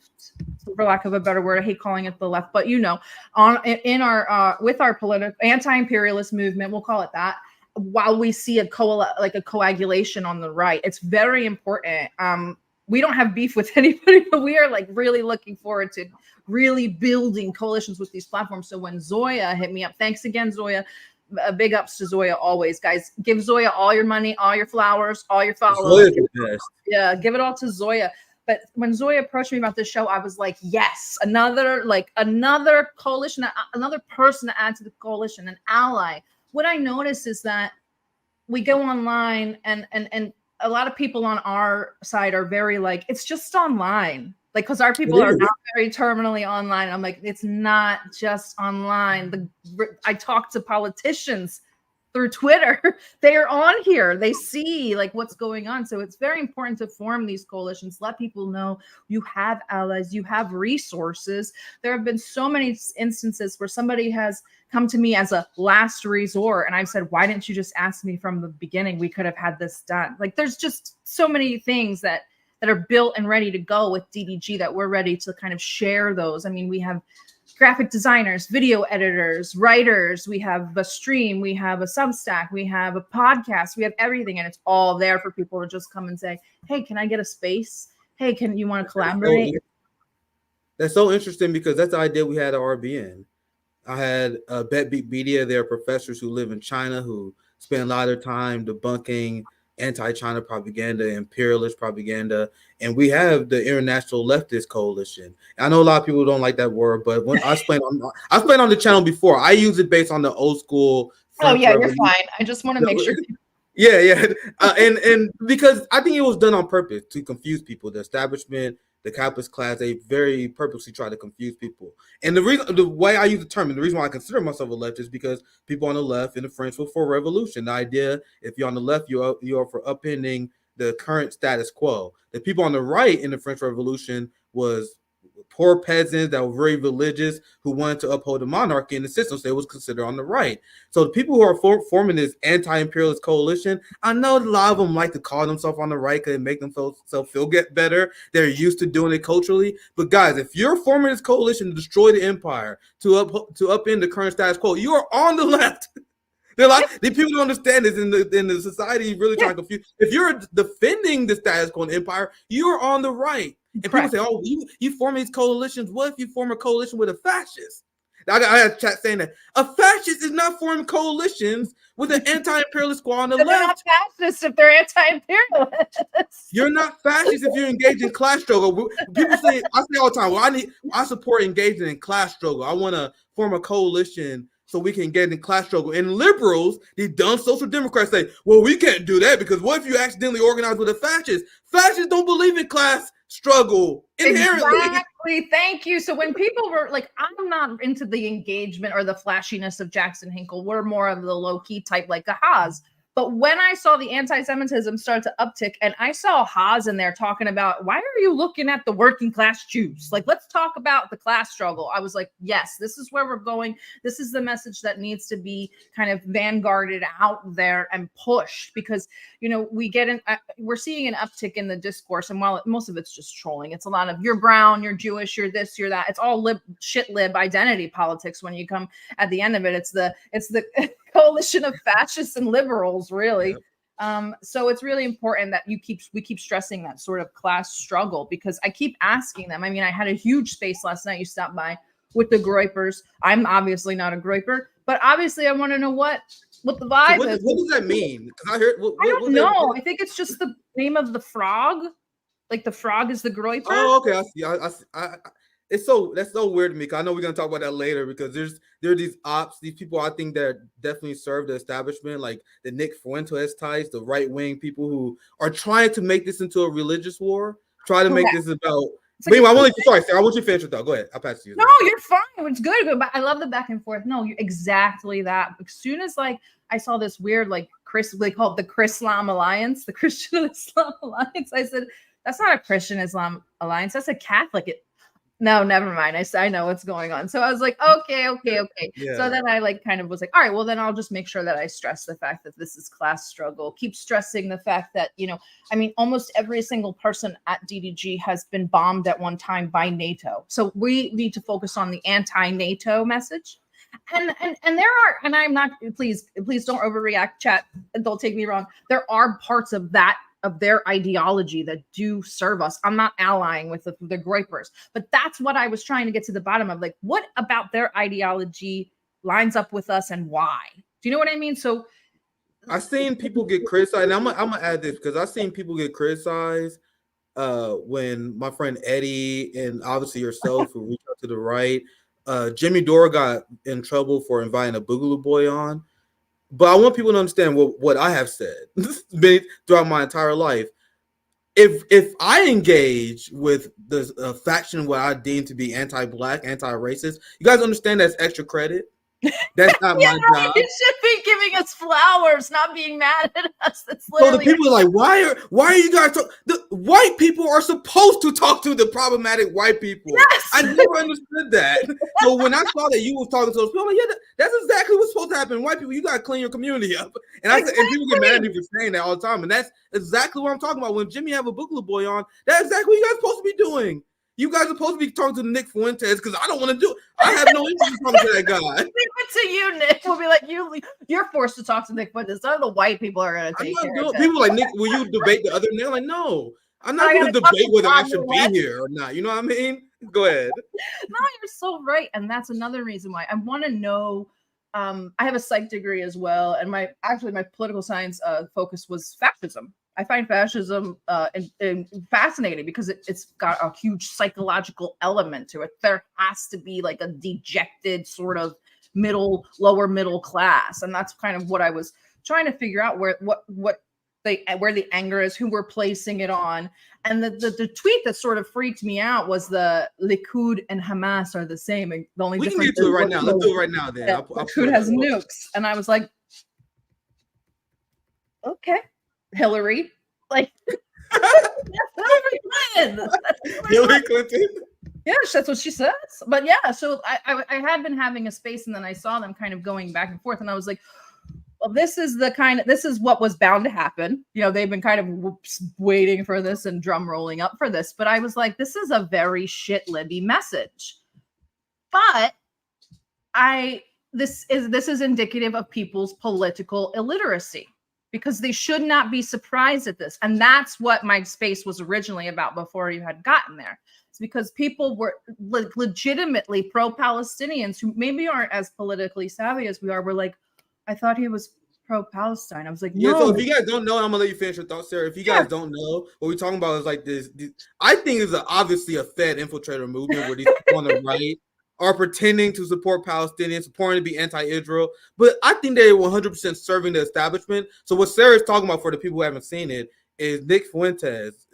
S7: for lack of a better word. I hate calling it the left, but, you know, with our political anti-imperialist movement, we'll call it that, while we see a coagulation on the right. It's very important. We don't have beef with anybody, but we are like really looking forward to really building coalitions with these platforms. So when Zoya hit me up, thanks again, Zoya. Big ups to Zoya always, guys. Give Zoya all your money, all your flowers, all your followers. Give it all to Zoya. But when Zoya approached me about this show, I was like, yes, another coalition, another person to add to the coalition, an ally. What I notice is that we go online and a lot of people on our side are very like, it's just online. Like, because our people are not very terminally online. I'm like, it's not just online. I talk to politicians through Twitter. They are on here. They see like what's going on. So it's very important to form these coalitions. Let people know you have allies, you have resources. There have been so many instances where somebody has come to me as a last resort, and I've said, why didn't you just ask me from the beginning? We could have had this done. Like, there's just so many things that are built and ready to go with DDG that we're ready to kind of share those. I mean, we have graphic designers, video editors, writers, we have a stream, we have a Substack, we have a podcast, we have everything, and it's all there for people to just come and say, hey, can I get a space? Hey, can you want to collaborate?
S1: That's so interesting, because that's the idea we had at RBN. I had BetBeat Media. There are professors who live in China who spend a lot of their time debunking anti-China propaganda, imperialist propaganda, and we have the International Leftist Coalition. I know a lot of people don't like that word, but when I explained on the channel before, I use it based on the old school.
S7: French Revolution. You're fine. I just want to make sure.
S1: And because I think it was done on purpose to confuse people. The establishment, the capitalist class, they very purposely try to confuse people. And the way I use the term, and the reason why I consider myself a leftist is because people on the left in the French were for revolution. The idea, if you're on the left, you are for upending the current status quo. The people on the right in the French Revolution was poor peasants that were very religious who wanted to uphold the monarchy in the system, so it was considered on the right. So the people who are forming this anti-imperialist coalition, I know a lot of them like to call themselves on the right because it makes themselves get better. They're used to doing it culturally. But guys, if you're forming this coalition to destroy the empire, to upend the current status quo, you are on the left. They're like, the people don't understand this in the society, really trying to confuse. If you're defending the status quo and empire, you're on the right. And people say, oh, you form these coalitions. What if you form a coalition with a fascist? I had a chat saying that a fascist is not forming coalitions with an anti-imperialist squad on the left.
S7: They're not fascists if they're anti-imperialists.
S1: You're not fascist if you're engaged in class struggle. People say, I say all the time, well, I support engaging in class struggle. I want to form a coalition so we can get in class struggle. And liberals, these dumb social democrats say, well, we can't do that because what if you accidentally organize with a fascist? Fascists don't believe in class struggle inherently.
S7: Exactly. Thank you. So when people were like, I'm not into the engagement or the flashiness of Jackson Hinkle. We're more of the low-key type like a Haas. But when I saw the anti-Semitism start to uptick and I saw Haas in there talking about, why are you looking at the working class Jews? Like, let's talk about the class struggle. I was like, yes, this is where we're going. This is the message that needs to be kind of vanguarded out there and pushed because, you know, we're seeing an uptick in the discourse. And while most of it's just trolling, it's a lot of you're brown, you're Jewish, you're this, you're that. It's all lib identity politics. When you come at the end of it, it's the coalition of fascists and liberals, really. Yep. So it's really important that we keep stressing that sort of class struggle because I keep asking them. I mean, I had a huge space last night. You stopped by with the Groypers. I'm obviously not a Groyper, but obviously I want to know what the vibe is.
S1: What does that mean? Because I heard.
S7: I don't know. I think it's just the name of the frog. Like the frog is the Groyper.
S1: Oh, okay. I see. That's so weird to me. Cause I know we're gonna talk about that later because there are these people I think that definitely serve the establishment, like the Nick Fuentes types, the right wing people who are trying to make this into a religious war, try to make this about. But anyway, sorry, Sarah, I want you to finish your thought. Go ahead. I'll pass to you.
S7: No, you're fine. It's good. But I love the back and forth. No, you're exactly that. As soon as like I saw this weird they call it the Chrislam Alliance, the Christian Islam Alliance. I said, that's not a Christian Islam alliance. That's a Catholic. No, never mind. I know what's going on. So I was like, okay. Yeah. So then I kind of was like, all right, well, then I'll just make sure that I stress the fact that this is class struggle. Keep stressing the fact that, almost every single person at DDG has been bombed at one time by NATO. So we need to focus on the anti-NATO message. And there are, and I'm not, please don't overreact, chat. Don't take me wrong. There are parts of their ideology that do serve us. I'm not allying with the Groypers, but that's what I was trying to get to the bottom of. Like, what about their ideology lines up with us and why? Do you know what I mean? So
S1: I've seen people get criticized. And I'm gonna add this because I've seen people get criticized when my friend Eddie and obviously yourself who reached out to the right, Jimmy Dore got in trouble for inviting a Boogaloo Boy on. But I want people to understand what I have said throughout my entire life. If I engage with the faction what I deem to be anti-black, anti-racist, you guys understand that's extra credit. That's not my job.
S7: You should be giving us flowers, not being mad at us. That's
S1: literally. So the people are like, why are you guys talking? The white people are supposed to talk to the problematic white people. Yes! I never understood that. So when I saw that you was talking to those people, I'm like, yeah, that's exactly what's supposed to happen. White people, you gotta clean your community up. And and people get mad at me for saying that all the time. And that's exactly what I'm talking about. When Jimmy have a Boogaloo Boy on, that's exactly what you guys are supposed to be doing. You guys are supposed to be talking to Nick Fuentes because I don't want to do it. I have no interest in talking to that guy.
S7: Leave it to you, Nick. We'll be like, you're forced to talk to Nick Fuentes. None of the white people are going to take care of it.
S1: People like, Nick, will you debate the other? And they're like, no, I'm not going to debate whether I should be here or not. You know what I mean? Go ahead.
S7: No, you're so right. And that's another reason why I want to know. I have a psych degree as well. And my political science focus was fascism. I find fascism fascinating because it's got a huge psychological element to it. There has to be like a dejected sort of lower middle class. And that's kind of what I was trying to figure out what where the anger is, who we're placing it on. And the tweet that sort of freaked me out was the Likud and Hamas are the same. And the only
S1: We can
S7: difference
S1: get to it
S7: is
S1: right now. Let's do it right now. Then I'll
S7: Likud has nukes, and I was like, okay, Hillary, like Hillary Clinton.
S1: Hillary Clinton.
S7: Yes, that's what she says. But yeah, so I had been having a space, and then I saw them kind of going back and forth, and I was like, well, this is what was bound to happen. You know, they've been kind of waiting for this and drum rolling up for this. But I was like, this is a very shit libby message. But this is indicative of people's political illiteracy, because they should not be surprised at this. And that's what my space was originally about before you had gotten there. It's because people were legitimately pro-Palestinians who maybe aren't as politically savvy as we are. Were like, I thought he was pro-Palestine. I was like, no.
S1: Yeah, so if you guys don't know, I'm gonna let you finish your thoughts, Sarah. If you guys don't know, what we're talking about is like this I think is obviously a Fed infiltrator movement where these people on the right are pretending to support Palestinians, supporting to be anti-Israel, but I think they're 100% serving the establishment. So what Sarah's talking about, for the people who haven't seen it, is Nick Fuentes.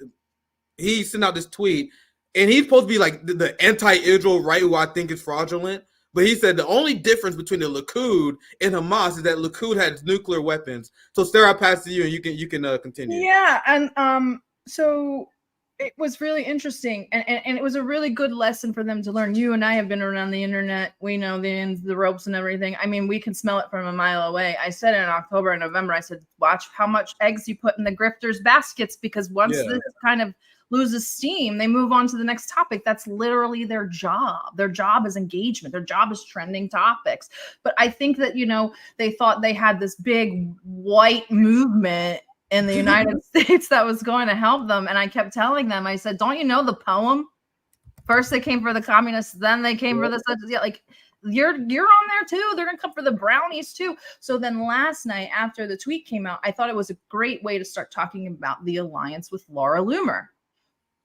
S1: He sent out this tweet, and he's supposed to be like the anti-Israel right, who I think is fraudulent. But he said the only difference between the Likud and Hamas is that Likud has nuclear weapons. So Sarah, I'll pass to you, and you can continue.
S7: Yeah, and so it was really interesting, and it was a really good lesson for them to learn. You and I have been around the internet. We know the ins, the ropes, and everything. I mean, we can smell it from a mile away. I said in October and November, I said, watch how much eggs you put in the grifters' baskets, because once this kind of loses steam, they move on to the next topic. That's literally their job. Their job is engagement. Their job is trending topics. But I think that, you know, they thought they had this big white movement in the United States that was going to help them. And I kept telling them, I said, don't you know the poem? First they came for the communists, then they came for the such. Yeah, like you're on there too. They're gonna come for the brownies too. So then last night, after the tweet came out, I thought it was a great way to start talking about the alliance with Laura Loomer.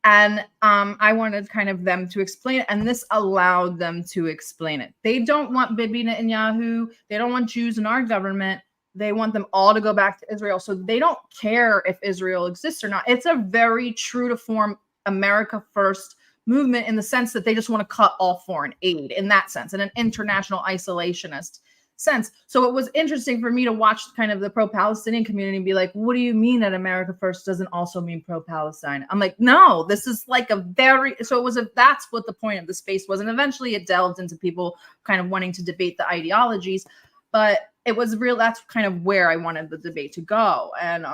S7: And I wanted kind of them to explain it, and this allowed them to explain it. They don't want Bibi Netanyahu. They don't want Jews in our government. They want them all to go back to Israel. So they don't care if Israel exists or not. It's a very true to form America First movement in the sense that they just want to cut all foreign aid in that sense, in an international isolationist sense. So it was interesting for me to watch kind of the pro-Palestinian community and be like, what do you mean that America First doesn't also mean pro-Palestine? I'm like, no, this is like a very, so it was that's what the point of the space was. And eventually it delved into people kind of wanting to debate the ideologies, but it was real. That's kind of where I wanted the debate to go. And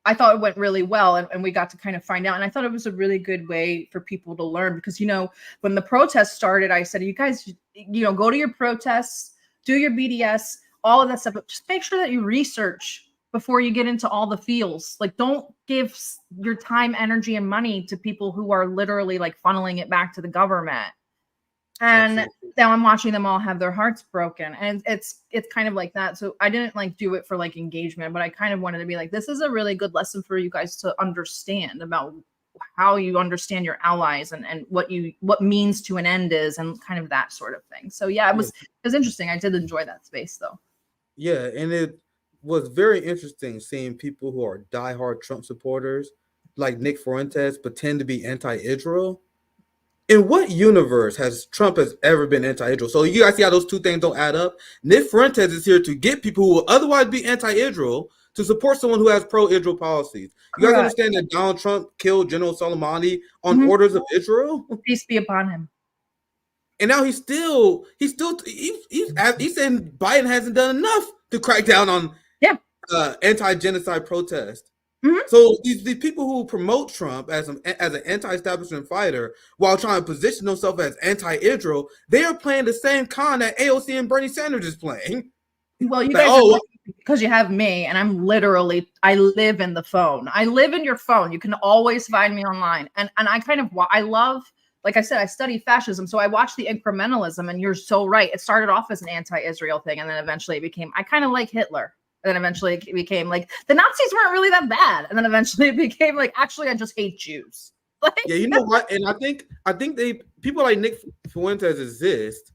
S7: I thought it went really well, and we got to kind of find out. And I thought it was a really good way for people to learn, because, you know, when the protests started, I said, you guys, you know, go to your protests, do your BDS, all of that stuff, but just make sure that you research before you get into all the feels. Like, don't give your time, energy, and money to people who are literally like funneling it back to the government. And now I'm watching them all have their hearts broken, and it's kind of like that. So I didn't like do it for like engagement, but I kind of wanted to be like, this is a really good lesson for you guys to understand about how you understand your allies and what means to an end is, and kind of that sort of thing. So yeah, it was interesting. I did enjoy that space though.
S1: Yeah, and it was very interesting seeing people who are diehard Trump supporters like Nick Fuentes pretend to be anti-Israel. In what universe has Trump ever been anti-Israel? So you guys see how those two things don't add up? Nick Fuentes is here to get people who will otherwise be anti-Israel to support someone who has pro-Israel policies. You guys understand that Donald Trump killed General Soleimani on orders of Israel?
S7: Peace be upon him.
S1: And now he's saying Biden hasn't done enough to crack down on anti-genocide protest. So these people who promote Trump as an anti-establishment fighter while trying to position themselves as anti-Israel, they are playing the same con that AOC and Bernie Sanders is playing.
S7: Well, you guys, because you have me, and I live in the phone. I live in your phone. You can always find me online, and I love. Like I said, I study fascism, so I watch the incrementalism, and you're so right. It started off as an anti-Israel thing, and then eventually it became, I kind of like Hitler. And then eventually it became like, the Nazis weren't really that bad. And then eventually it became like, actually, I just hate Jews. Like,
S1: yeah, you know what? And I think people like Nick Fuentes exist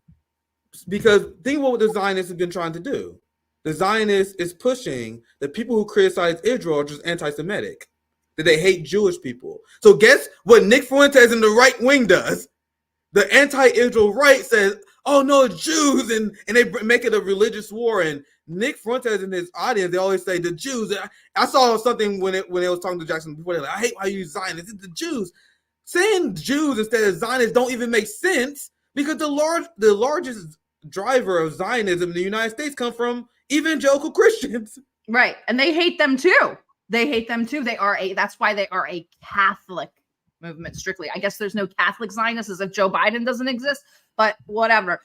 S1: because think what the Zionists have been trying to do. the Zionists is pushing that people who criticize Israel are just anti-Semitic, that they hate Jewish people. So guess what Nick Fuentes in the right wing does? The anti-Israel right says, oh no, it's Jews, and they make it a religious war. And Nick Fuentes in his audience, they always say the Jews. I saw something when they was talking to Jackson before, they're like, I hate how you use Zionists. It's the Jews. Saying Jews instead of Zionists don't even make sense, because the largest driver of Zionism in the United States come from evangelical Christians.
S7: Right. And they hate them too. That's why they are a Catholic movement strictly. I guess there's no Catholic Zionists, as if Joe Biden doesn't exist, but whatever.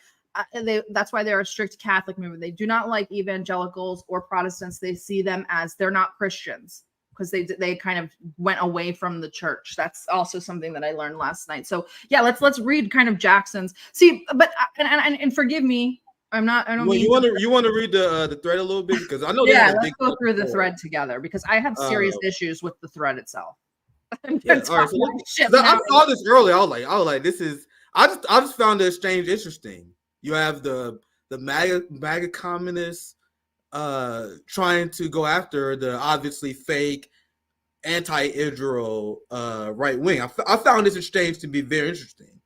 S7: That's why they're a strict Catholic movement. They do not like evangelicals or Protestants. They see them as they're not Christians, because they kind of went away from the church. That's also something that I learned last night. So yeah, let's read kind of Jackson's. See, but and forgive me, I don't.
S1: Well, you want to read the thread a little bit, because I know.
S7: Yeah, let's go through the thread together, because I have serious issues with the thread itself.
S1: Yeah, all right, I saw this earlier. I was like, this is. I just found the exchange interesting. You have the MAGA communists trying to go after the obviously fake anti-Israel right wing. I found this exchange to be very interesting.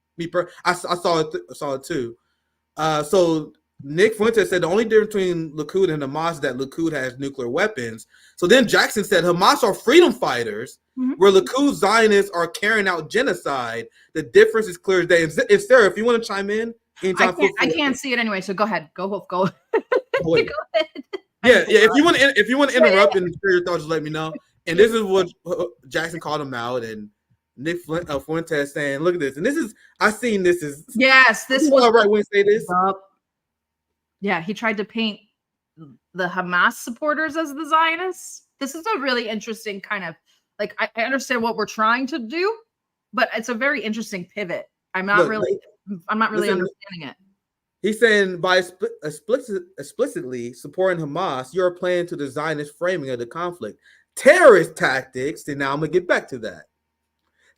S1: I saw it too. So Nick Fuentes said the only difference between Likud and Hamas is that Likud has nuclear weapons. So then Jackson said Hamas are freedom fighters, where Likud Zionists are carrying out genocide. The difference is clear as day. And Sarah, if you want to chime in,
S7: I can't see it anyway. So go ahead. Go. Go ahead.
S1: Yeah. If you want to interrupt and share your thoughts, just let me know. And this is what Jackson called him out, and Nick Fuentes saying, "Look at this." And I've seen this is
S7: this was
S1: right when say this.
S7: Yeah, he tried to paint the Hamas supporters as the Zionists. This is a really interesting kind of, like, I understand what we're trying to do, but it's a very interesting pivot. I'm not really understanding it.
S1: He's saying by explicitly supporting Hamas, you're playing to the Zionist framing of the conflict. Terrorist tactics, and now I'm going to get back to that.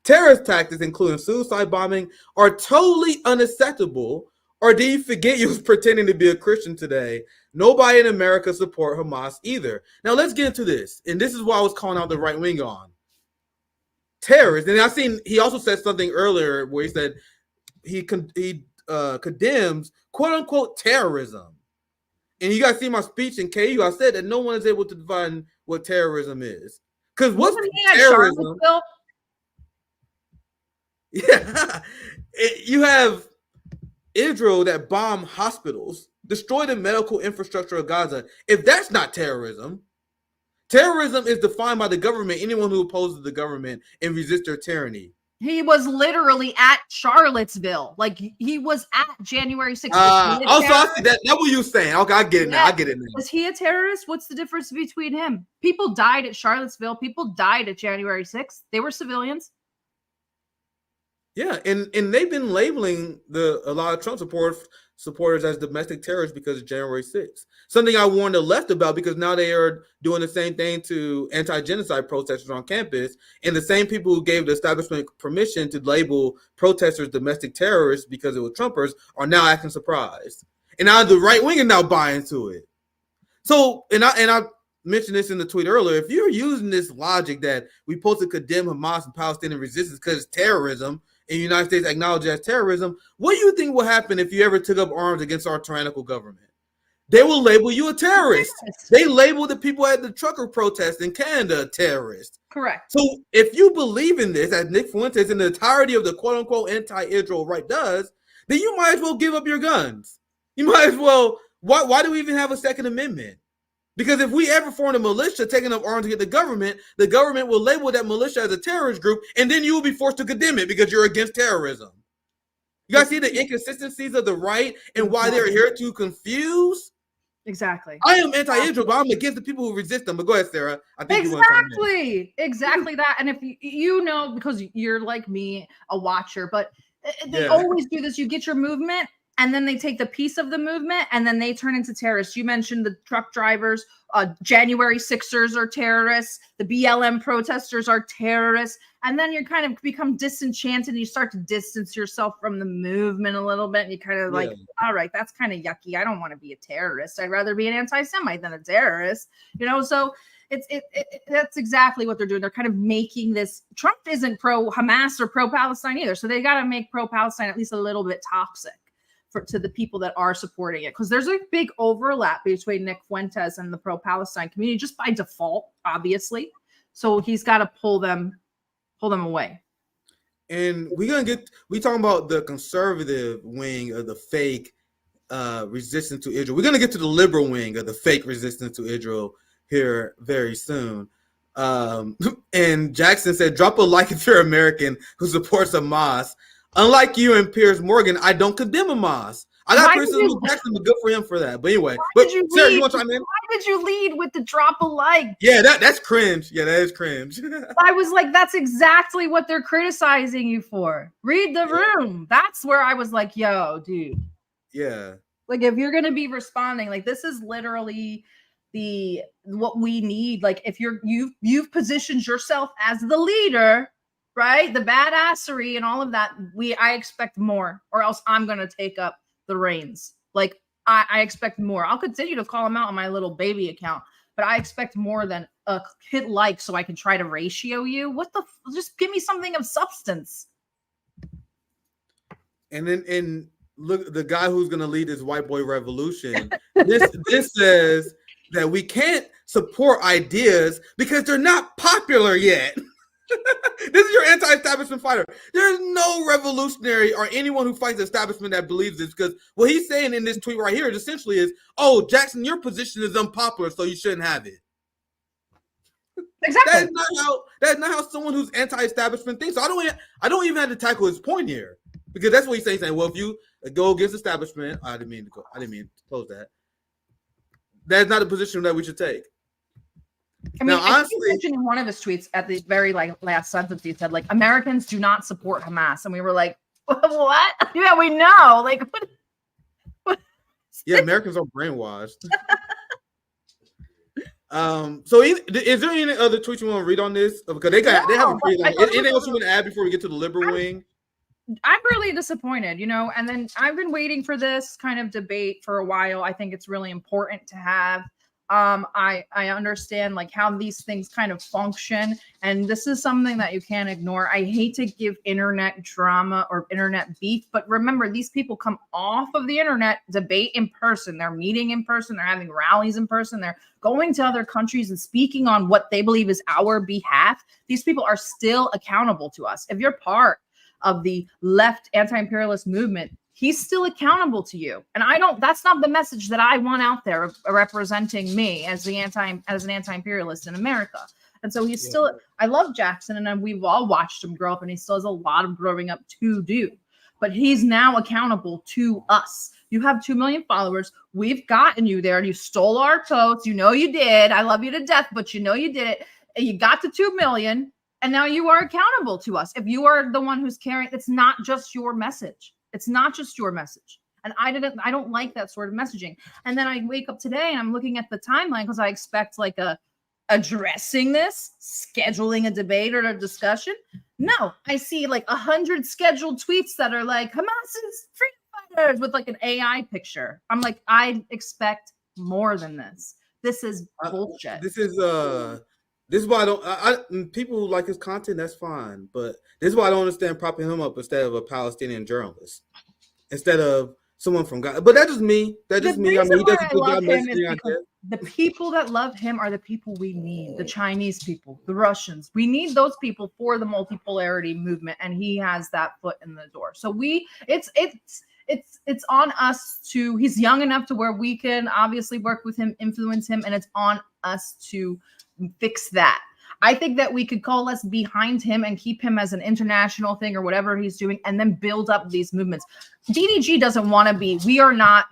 S1: Terrorist tactics, including suicide bombing, are totally unacceptable. Or do you forget you was pretending to be a Christian today? Nobody in America support Hamas either. Now let's get into this. And this is what I was calling out the right wing on. Terrorists. And he also said something earlier where he said he condemns quote unquote terrorism. And you guys see my speech in KU. I said that no one is able to define what terrorism is. Because what's terrorism? Yeah. You have Israel that bomb hospitals, destroy the medical infrastructure of Gaza. If that's not terrorism, terrorism is defined by the government, anyone who opposes the government and resists their tyranny.
S7: He was literally at Charlottesville. Like, he was at January 6th.
S1: Also, I see that. That's what you're saying. Okay, I get it now. I get it now.
S7: Was he a terrorist? What's the difference between him? People died at Charlottesville. People died at January 6th. They were civilians.
S1: Yeah, and they've been labeling a lot of Trump supporters as domestic terrorists because of January 6th. Something I warned the left about, because now they are doing the same thing to anti-genocide protesters on campus, and the same people who gave the establishment permission to label protesters domestic terrorists because it was Trumpers are now acting surprised. And now the right wing is now buying into it. So, and I mentioned this in the tweet earlier, if you're using this logic that we're supposed to condemn Hamas and Palestinian resistance because it's terrorism, and the United States acknowledge it as terrorism, what do you think will happen if you ever took up arms against our tyrannical government? They will label you a terrorist. Yes. They label the people at the trucker protest in Canada a terrorist.
S7: Correct.
S1: So if you believe in this, as Nick Fuentes and the entirety of the quote-unquote anti-Israel right does, then you might as well give up your guns. You might as well, why do we even have a Second Amendment? Because if we ever form a militia taking up arms against the government will label that militia as a terrorist group, and then you will be forced to condemn it because you're against terrorism. You guys see the inconsistencies of the right and why they're here to confuse?
S7: Exactly.
S1: I am anti-Israel, but I'm against the people who resist them. But go ahead, Sarah. I think
S7: exactly that. And if you know, because you're like me, a watcher, but they always do this. You get your movement, and then they take the piece of the movement and then they turn into terrorists. You mentioned the truck drivers, January 6ers are terrorists, the BLM protesters are terrorists, and then you kind of become disenchanted and you start to distance yourself from the movement a little bit, and you kind of like, all right, that's kind of yucky. I don't want to be a terrorist. I'd rather be an anti-Semite than a terrorist, you know? So that's exactly what they're doing. They're kind of making this. Trump isn't pro-Hamas or pro-Palestine either, so they got to make pro-Palestine at least a little bit toxic to the people that are supporting it, because there's a big overlap between Nick Fuentes and the pro-Palestine community just by default, obviously. So he's got to pull them away.
S1: And we talking about the conservative wing of the fake resistance to Israel. We're gonna get to the liberal wing of the fake resistance to Israel here very soon. And Jackson said, drop a like if you're American who supports Hamas. Unlike you and Piers Morgan, I don't condemn Hamas. I got criticism of Jackson, but good for him for that. But anyway, Sarah, you want to chime in?
S7: Why did you lead with the drop a like?
S1: Yeah, that's cringe. Yeah, that is cringe.
S7: I was like, that's exactly what they're criticizing you for. Read the room. That's where I was like, yo, dude.
S1: Yeah.
S7: Like, if you're gonna be responding, like, this is literally what we need. Like, if you've positioned yourself as the leader, right? The badassery and all of that. I expect more, or else I'm gonna take up the reins. Like, I expect more. I'll continue to call him out on my little baby account, but I expect more than a hit like so I can try to ratio you. Just give me something of substance.
S1: And look, the guy who's gonna lead this white boy revolution. This says that we can't support ideas because they're not popular yet. This is your anti-establishment fighter. There's no revolutionary or anyone who fights the establishment that believes this, because what he's saying in this tweet right here is essentially is, oh, Jackson, your position is unpopular, so you shouldn't have it.
S7: Exactly.
S1: That's not how someone who's anti-establishment thinks. So I don't even have to tackle his point here, because that's what he's saying. Well, if you go against establishment, I didn't mean to close that. That's not a position that we should take.
S7: I mean,
S1: now, honestly,
S7: he mentioned in one of his tweets at the very last sentence, he said, like, Americans do not support Hamas, and we were like, what? Yeah, we know. Like, what?
S1: Yeah, Americans are brainwashed. So is there any other tweets you want to read on this? Because they have a pretty long. Anything else you want to add before we get to the liberal wing?
S7: I'm really disappointed, and then I've been waiting for this kind of debate for a while. I think it's really important to have. I understand like how these things kind of function, and this is something that you can't ignore. I hate to give internet drama or internet beef, but remember, these people come off of the internet, debate in person, they're meeting in person, they're having rallies in person, they're going to other countries and speaking on what they believe is our behalf. These people are still accountable to us. If you're part of the left anti-imperialist movement, he's still accountable to you. And that's not the message that I want out there representing me as an anti-imperialist in America. And so he's still, I love Jackson, and we've all watched him grow up, and he still has a lot of growing up to do, but he's now accountable to us. You have 2 million followers. We've gotten you there. You stole our votes. You know you did. I love you to death, but you know you did it. And you got to 2 million, and now you are accountable to us. If you are the one who's carrying, it's not just your message. It's not just your message. And I don't like that sort of messaging. And then I wake up today and I'm looking at the timeline because I expect like addressing this, scheduling a debate or a discussion. No, I see like 100 scheduled tweets that are like Hamas's freedom fighters with like an AI picture. I'm like, I expect more than this. This is bullshit.
S1: This is why people who like his content, that's fine. But this is why I don't understand propping him up instead of a Palestinian journalist, instead of someone from Gaza. But that's just me. That's just me. I mean, he does a good job messaging.
S7: The people that love him are the people we need. The Chinese people, the Russians. We need those people for the multipolarity movement, and he has that foot in the door. So it's on us to. He's young enough to where we can obviously work with him, influence him, and it's on us to fix that. I think that we could coalesce behind him and keep him as an international thing or whatever he's doing, and then build up these movements. DDG doesn't want to be,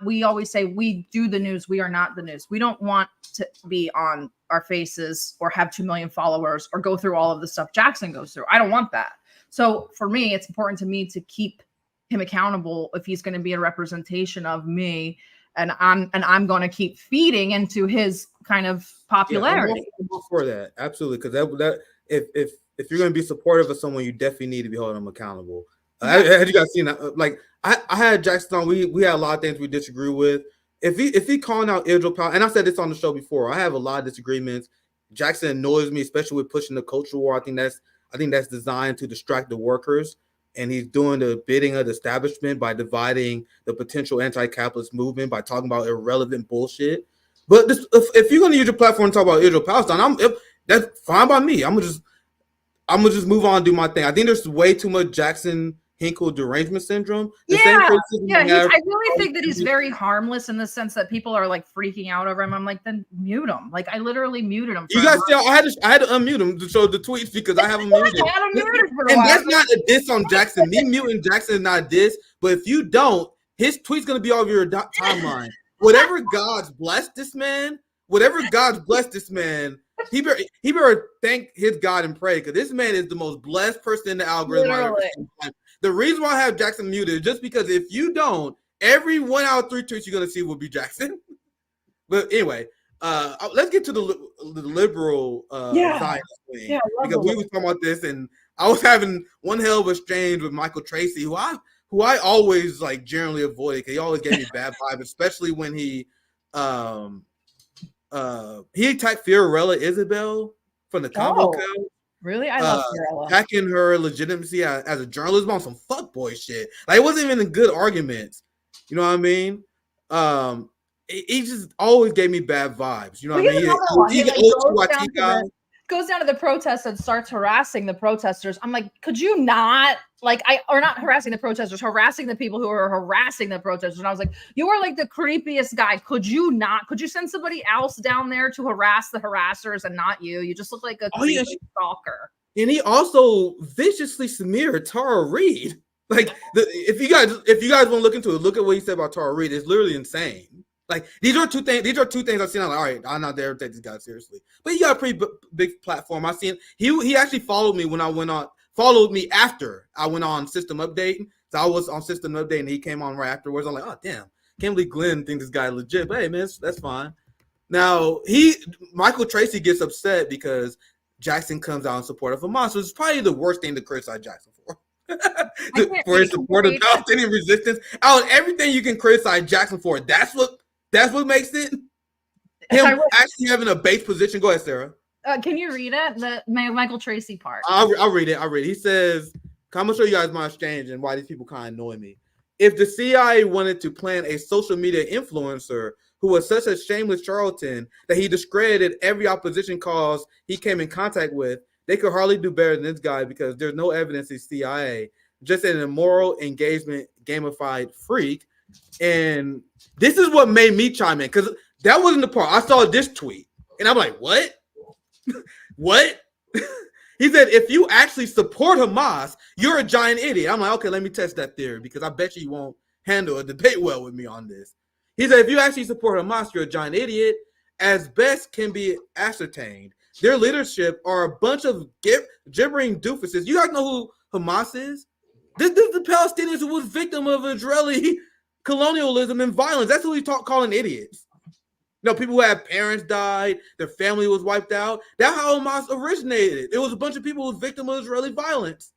S7: we always say we do the news. We are not the news. We don't want to be on our faces or have 2 million followers or go through all of the stuff Jackson goes through. I don't want that. So for me, it's important to me to keep him accountable if he's going to be a representation of me, and I'm going to keep feeding into his kind of popularity.
S1: Yeah, I'm all for that, absolutely, because that if you're going to be supportive of someone, you definitely need to be holding them accountable. Had you guys seen that? Like I had Jackson on. We had a lot of things we disagree with. If he calling out Israel, and I said this on the show before, I have a lot of disagreements. Jackson annoys me, especially with pushing the culture war. I think that's designed to distract the workers, and he's doing the bidding of the establishment by dividing the potential anti-capitalist movement by talking about irrelevant bullshit. But if you're going to use your platform to talk about Israel Palestine, that's fine by me. I'm gonna just move on and do my thing. I think there's way too much Jackson Hinkle derangement syndrome.
S7: I really think that he's very harmless in the sense that people are like freaking out over him. I'm like, then mute him. Like I literally muted him.
S1: You guys see, I had to unmute him to show the tweets because I have him muted. And that's not a diss on Jackson. Me muting Jackson is not a diss. But if you don't, his tweet's gonna be all over your timeline. Whatever God's blessed this man, he better thank his God and pray, because this man is the most blessed person in the algorithm. The reason why I have Jackson muted is just because if you don't, every 1 out of 3 tweets you're gonna see will be Jackson. But anyway, let's get to the liberal Zionist thing, because we were talking about this, and I was having one hell of a exchange with Michael Tracy, who I always like generally avoided because he always gave me bad vibes, especially when he attacked Fiorella Isabel from the Convo Code.
S7: Really? I love Fiorella.
S1: Attacking her legitimacy as a journalist on some fuckboy shit. Like, it wasn't even a good argument. You know what I mean? He just always gave me bad vibes. You know what I mean? He
S7: goes down to the protest and starts harassing the protesters. I'm like, could you not or not harassing the protesters, harassing the people who are harassing the protesters. And I was like, you are like the creepiest guy. Could you send somebody else down there to harass the harassers and not you? You just look like a creepy stalker.
S1: And he also viciously smeared Tara Reid. Like, if you guys want to look into it, look at what he said about Tara Reid. It's literally insane. Like, these are two things I've seen. I'm like, all right, I'm not there to take this guy seriously. But he got a pretty big platform. I seen he actually followed me after I went on System Update. So I was on System Update and he came on right afterwards. I'm like, oh damn, can't believe Glenn thinks this guy legit. But hey man, that's fine. Now Michael Tracy gets upset because Jackson comes out in support of Hamas, which is probably the worst thing to criticize Jackson for. For his support of Palestinian resistance. Out of everything you can criticize Jackson for, that's what makes it him actually having a base position. Go ahead, Sarah.
S7: Can you read it? The Michael Tracy part.
S1: I'll read it. He says, I'm gonna show you guys my exchange and why these people kind of annoy me. If the CIA wanted to plant a social media influencer who was such a shameless charlatan that he discredited every opposition cause he came in contact with, they could hardly do better than this guy, because there's no evidence he's CIA, just an immoral engagement gamified freak. And this is what made me chime in, because that wasn't the part. I saw this tweet and I'm like, what? What? He said, if you actually support Hamas, you're a giant idiot. I'm like, okay, let me test that theory, because I bet you won't handle a debate well with me on this. He said, if you actually support Hamas, you're a giant idiot. As best can be ascertained, their leadership are a bunch of gibbering doofuses. You guys know who Hamas is? This is the Palestinians who was victim of Israeli colonialism and violence. That's who he's calling idiots. You know, people who had parents died, their family was wiped out. That's how Hamas originated. It was a bunch of people who was victim of Israeli violence.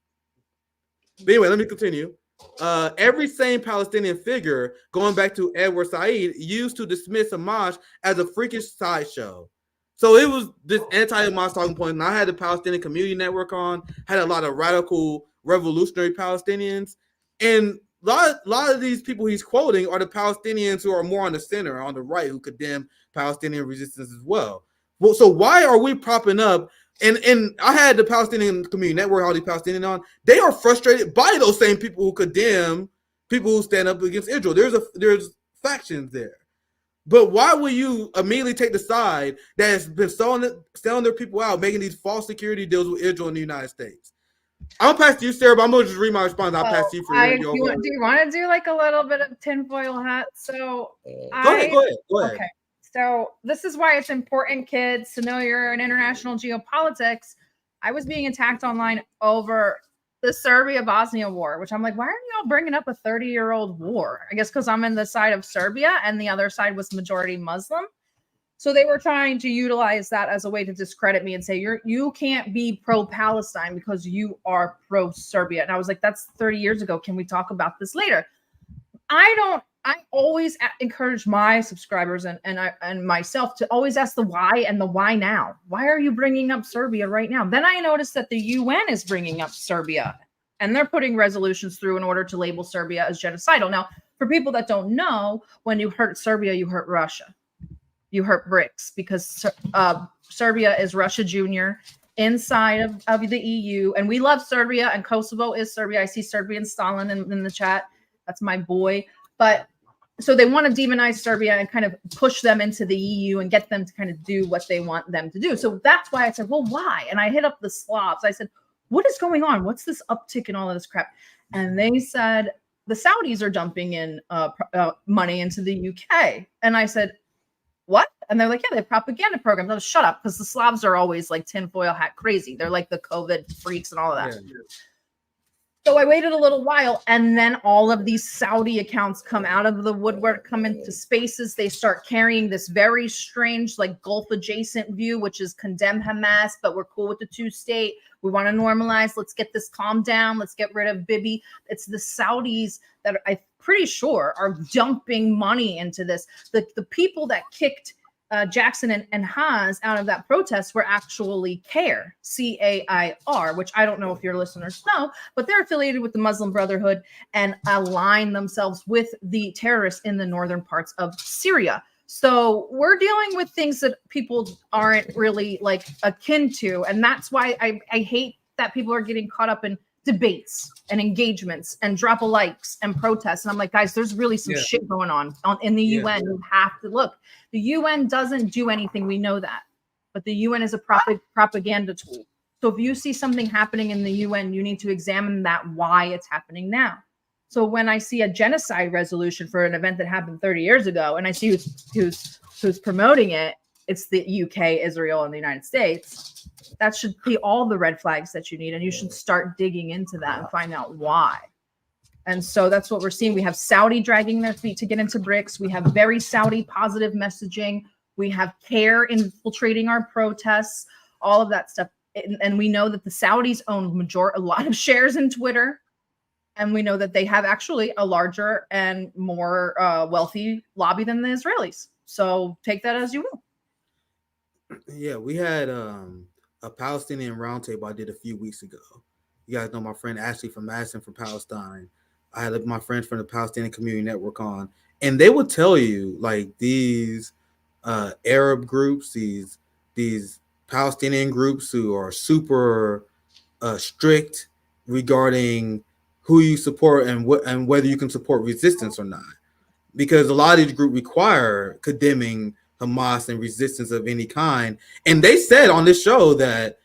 S1: But anyway, let me continue. Every sane Palestinian figure, going back to Edward Said, used to dismiss Hamas as a freakish sideshow. So it was this anti-Hamas talking point, and I had the Palestinian Community Network on, had a lot of radical revolutionary Palestinians, and a lot of these people he's quoting are the Palestinians who are more on the center, on the right, who condemn Palestinian resistance as well. Well, so why are we propping up? And I had the Palestinian Community Network, all these Palestinians on. They are frustrated by those same people who condemn people who stand up against Israel. There's factions there. But why will you immediately take the side that has been selling their people out, making these false security deals with Israel and the United States? I'm gonna pass to you, Sarah, but I'm gonna just read my response. I'll pass to you for
S7: do you want to do like a little bit of tinfoil hat? So
S1: go ahead.
S7: Okay. So this is why it's important, kids, to know you're in international geopolitics. I was being attacked online over the Serbia-Bosnia war, which I'm like, why are y'all bringing up a 30-year-old war? I guess because I'm in the side of Serbia and the other side was majority Muslim. So they were trying to utilize that as a way to discredit me and say, you can't be pro-Palestine because you are pro-Serbia. And I was like, that's 30 years ago. Can we talk about this later? I always encourage my subscribers and myself to always ask the why and the why now. Why are you bringing up Serbia right now? Then I noticed that the UN is bringing up Serbia and they're putting resolutions through in order to label Serbia as genocidal. Now, for people that don't know, when you hurt Serbia, you hurt Russia. You hurt BRICS because Serbia is Russia Junior inside of the EU. And we love Serbia and Kosovo is Serbia. I see Serbian Stalin in the chat. That's my boy. But so they want to demonize Serbia and kind of push them into the EU and get them to kind of do what they want them to do. So that's why I said, well, why? And I hit up the Slavs. I said, what is going on? What's this uptick in all of this crap? And they said, the Saudis are dumping in money into the UK. And I said, what? And they're like, yeah, they have propaganda programs. Oh, shut up, because the Slavs are always like tinfoil hat crazy. They're like the COVID freaks and all of that. Yeah. So I waited a little while, and then all of these Saudi accounts come out of the woodwork, come into spaces. They start carrying this very strange, like Gulf adjacent view, which is condemn Hamas, but we're cool with the two-state. We want to normalize. Let's get this calmed down. Let's get rid of Bibi. It's the Saudis that I'm pretty sure are dumping money into this. The people that kicked Jackson and Haas out of that protest were actually CAIR, C-A-I-R, which I don't know if your listeners know, but they're affiliated with the Muslim Brotherhood and align themselves with the terrorists in the northern parts of Syria. So we're dealing with things that people aren't really like akin to. And that's why I hate that people are getting caught up in debates and engagements and drop a likes and protests. And I'm like, guys, there's really some shit going on in the UN. You have to look. The UN doesn't do anything. We know that. But the UN is a propaganda tool. So if you see something happening in the UN, you need to examine that, why it's happening now. So when I see a genocide resolution for an event that happened 30 years ago, and I see who's promoting it, it's the UK, Israel, and the United States. That should be all the red flags that you need. And you should start digging into that and find out why. And so that's what we're seeing. We have Saudi dragging their feet to get into BRICS. We have very Saudi positive messaging. We have CAIR infiltrating our protests, all of that stuff. And we know that the Saudis own a lot of shares in Twitter. And we know that they have actually a larger and more wealthy lobby than the Israelis. So take that as you will.
S1: Yeah, we had a Palestinian roundtable I did a few weeks ago. You guys know my friend Ashley from Madison from Palestine. I had my friends from the Palestinian Community Network on, and they would tell you like these Arab groups, these Palestinian groups who are super strict regarding who you support and whether you can support resistance or not, because a lot of these groups require condemning Hamas and resistance of any kind. And they said on this show that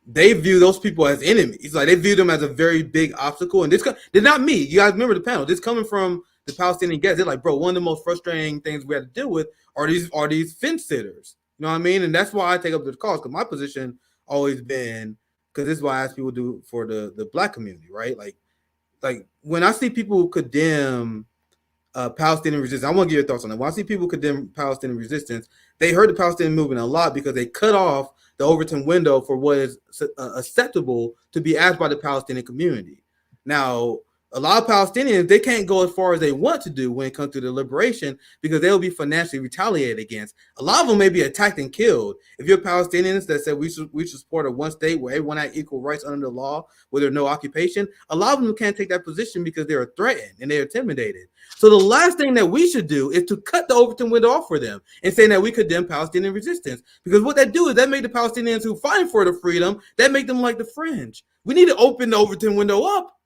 S1: they view those people as enemies. Like they view them as a very big obstacle. And this they're not me. You guys remember the panel. This coming from the Palestinian guests. They're like, bro, one of the most frustrating things we had to deal with are these fence sitters. You know what I mean? And that's why I take up the cause, because my position always been, because this is what I ask people to do for the Black community, right? Like when I see people condemn Palestinian resistance, I want to get your thoughts on that. When I see people condemn Palestinian resistance, they hurt the Palestinian movement a lot because they cut off the Overton window for what is acceptable to be asked by the Palestinian community. Now, a lot of Palestinians, they can't go as far as they want to do when it comes to the liberation because they'll be financially retaliated against. A lot of them may be attacked and killed. If you're Palestinians that said we should support a one state where everyone has equal rights under the law, where there's no occupation, a lot of them can't take that position because they're threatened and they're intimidated. So the last thing that we should do is to cut the Overton window off for them and saying that we condemn Palestinian resistance. Because what that do is that make the Palestinians who fight for the freedom, that make them like the fringe. We need to open the Overton window up.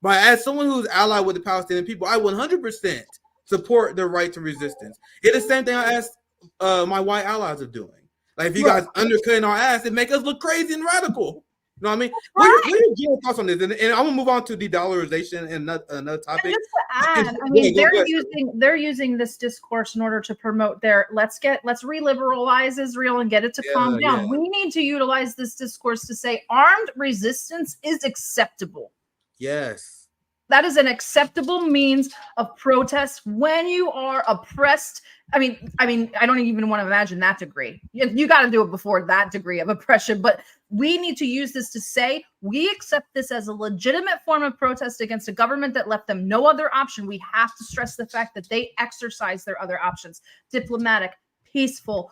S1: But as someone who's allied with the Palestinian people, I 100% support their right to resistance. It's the same thing I asked my white allies are doing. Like if you guys undercutting our ass, it make us look crazy and radical. You know what I mean? What are your thoughts on this? And I'm gonna move on to de-dollarization and another topic.
S7: And just to add, I mean, they're using this discourse in order to promote their let's re-liberalize Israel and get it to calm down. We need to utilize this discourse to say armed resistance is acceptable.
S1: Yes.
S7: That is an acceptable means of protest when you are oppressed. I mean, I don't even want to imagine that degree. You got to do it before that degree of oppression. But we need to use this to say we accept this as a legitimate form of protest against a government that left them no other option. We have to stress the fact that they exercise their other options: diplomatic, peaceful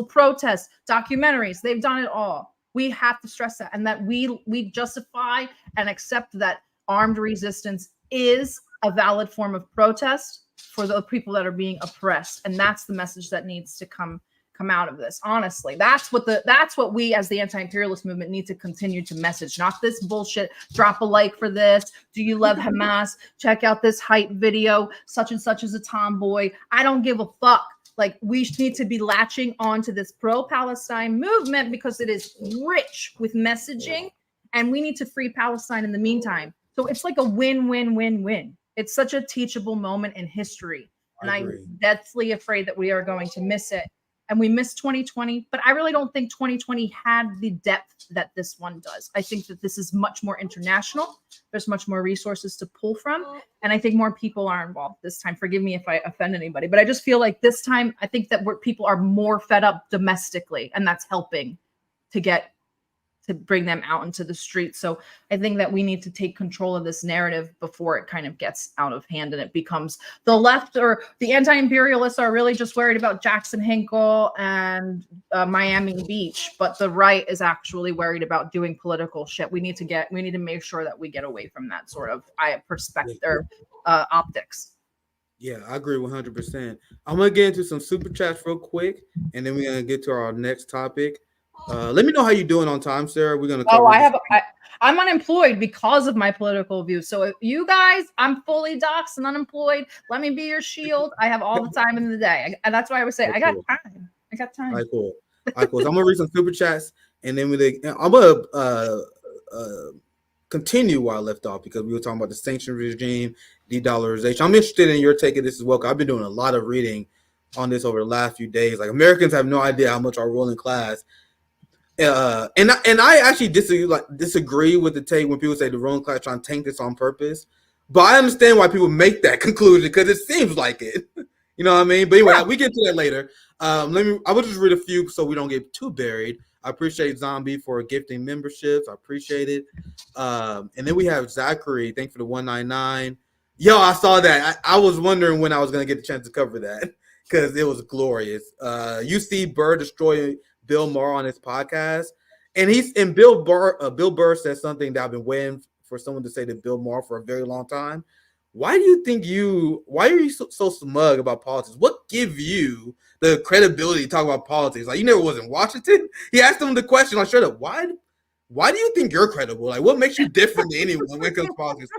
S7: protests, documentaries. They've done it all. We have to stress that, and that we justify and accept that armed resistance is a valid form of protest for the people that are being oppressed. And that's the message that needs to come out of this. Honestly, that's what we as the anti-imperialist movement need to continue to message, not this bullshit. Drop a like for this. Do you love Hamas? Check out this hype video. Such and such is a tomboy. I don't give a fuck. Like, we need to be latching on to this pro-Palestine movement because it is rich with messaging, and we need to free Palestine in the meantime. So it's like a win-win-win-win. It's such a teachable moment in history. And I'm deathly afraid that we are going to miss it. And we missed 2020, but I really don't think 2020 had the depth that this one does. I think that this is much more international. There's much more resources to pull from. And I think more people are involved this time. Forgive me if I offend anybody, but I just feel like this time, I think that people are more fed up domestically, and that's helping to bring them out into the streets. So I think that we need to take control of this narrative before it kind of gets out of hand and it becomes the left or the anti-imperialists are really just worried about Jackson Hinkle and Miami Beach, but the right is actually worried about doing political shit. We need to make sure that we get away from that sort of perspective or optics.
S1: Yeah, I agree 100%. I'm going to get into some super chats real quick, and then we're going to get to our next topic. Let me know how you're doing on time, Sarah. We're going to
S7: I'm unemployed because of my political views. So if you guys, I'm fully doxxed and unemployed. Let me be your shield. I have all the time in the day. And that's why I would say, I got time.
S1: All right, cool. So I'm going to read some super chats, and then I'm going to continue where I left off because we were talking about the sanction regime, de-dollarization. I'm interested in your take of this as well, because I've been doing a lot of reading on this over the last few days. Like, Americans have no idea how much our ruling class and I actually disagree with the take when people say the ruling class trying to tank this on purpose. But I understand why people make that conclusion because it seems like it. You know what I mean? But anyway, we get to that later. I will just read a few so we don't get too buried. I appreciate Zombie for gifting memberships. I appreciate it. And then we have Zachary. Thanks for the 199. Yo, I saw that. I was wondering when I was going to get the chance to cover that because it was glorious. You see Burr destroy Bill Maher on his podcast, and Bill Burr says something that I've been waiting for someone to say to Bill Maher for a very long time. Why are you so smug about politics? What gives you the credibility to talk about politics? Like, you never was in Washington. He asked him the question, like, straight up, why do you think you're credible? Like, what makes you different than anyone when it comes to politics?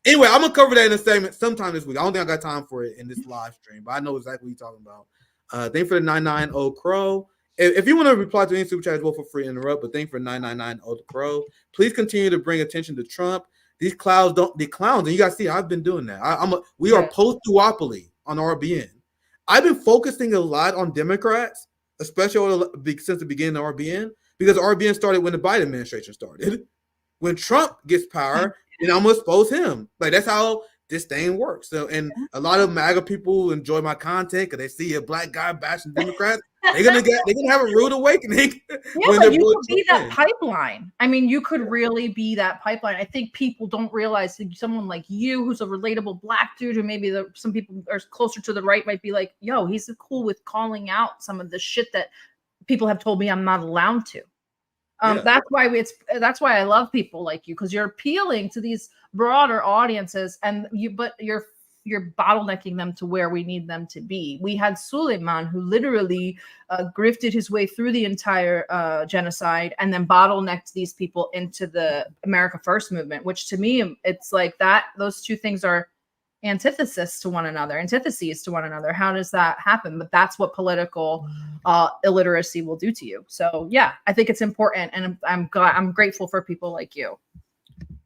S1: Anyway, I'm gonna cover that in a segment sometime this week. I don't think I got time for it in this live stream, but I know exactly what you're talking about. Thank you for the 990 Crow. If you want to reply to any super chat, well, feel free to interrupt. But thank you for 999 Crow. Please continue to bring attention to Trump. These clowns, and you guys see, I've been doing that. We are post-duopoly on RBN. I've been focusing a lot on Democrats, especially since the beginning of RBN, because RBN started when the Biden administration started. When Trump gets power, then I'm gonna expose him. Like, that's how this thing works. So, and a lot of MAGA people enjoy my content because they see a black guy bashing Democrats. They're gonna have a rude awakening.
S7: Yeah, but you could be that pipeline. I mean, you could really be that pipeline. I think people don't realize that someone like you, who's a relatable black dude, who maybe some people are closer to the right might be like, yo, he's cool with calling out some of the shit that people have told me I'm not allowed to. That's why I love people like you, because you're appealing to these broader audiences, but you're bottlenecking them to where we need them to be. We had Suleiman, who literally grifted his way through the entire genocide and then bottlenecked these people into the America First movement, which to me, it's like that. Those two things are antitheses to one another. How does that happen? But that's what political illiteracy will do to you. So yeah, I think it's important, and I'm grateful for people like you.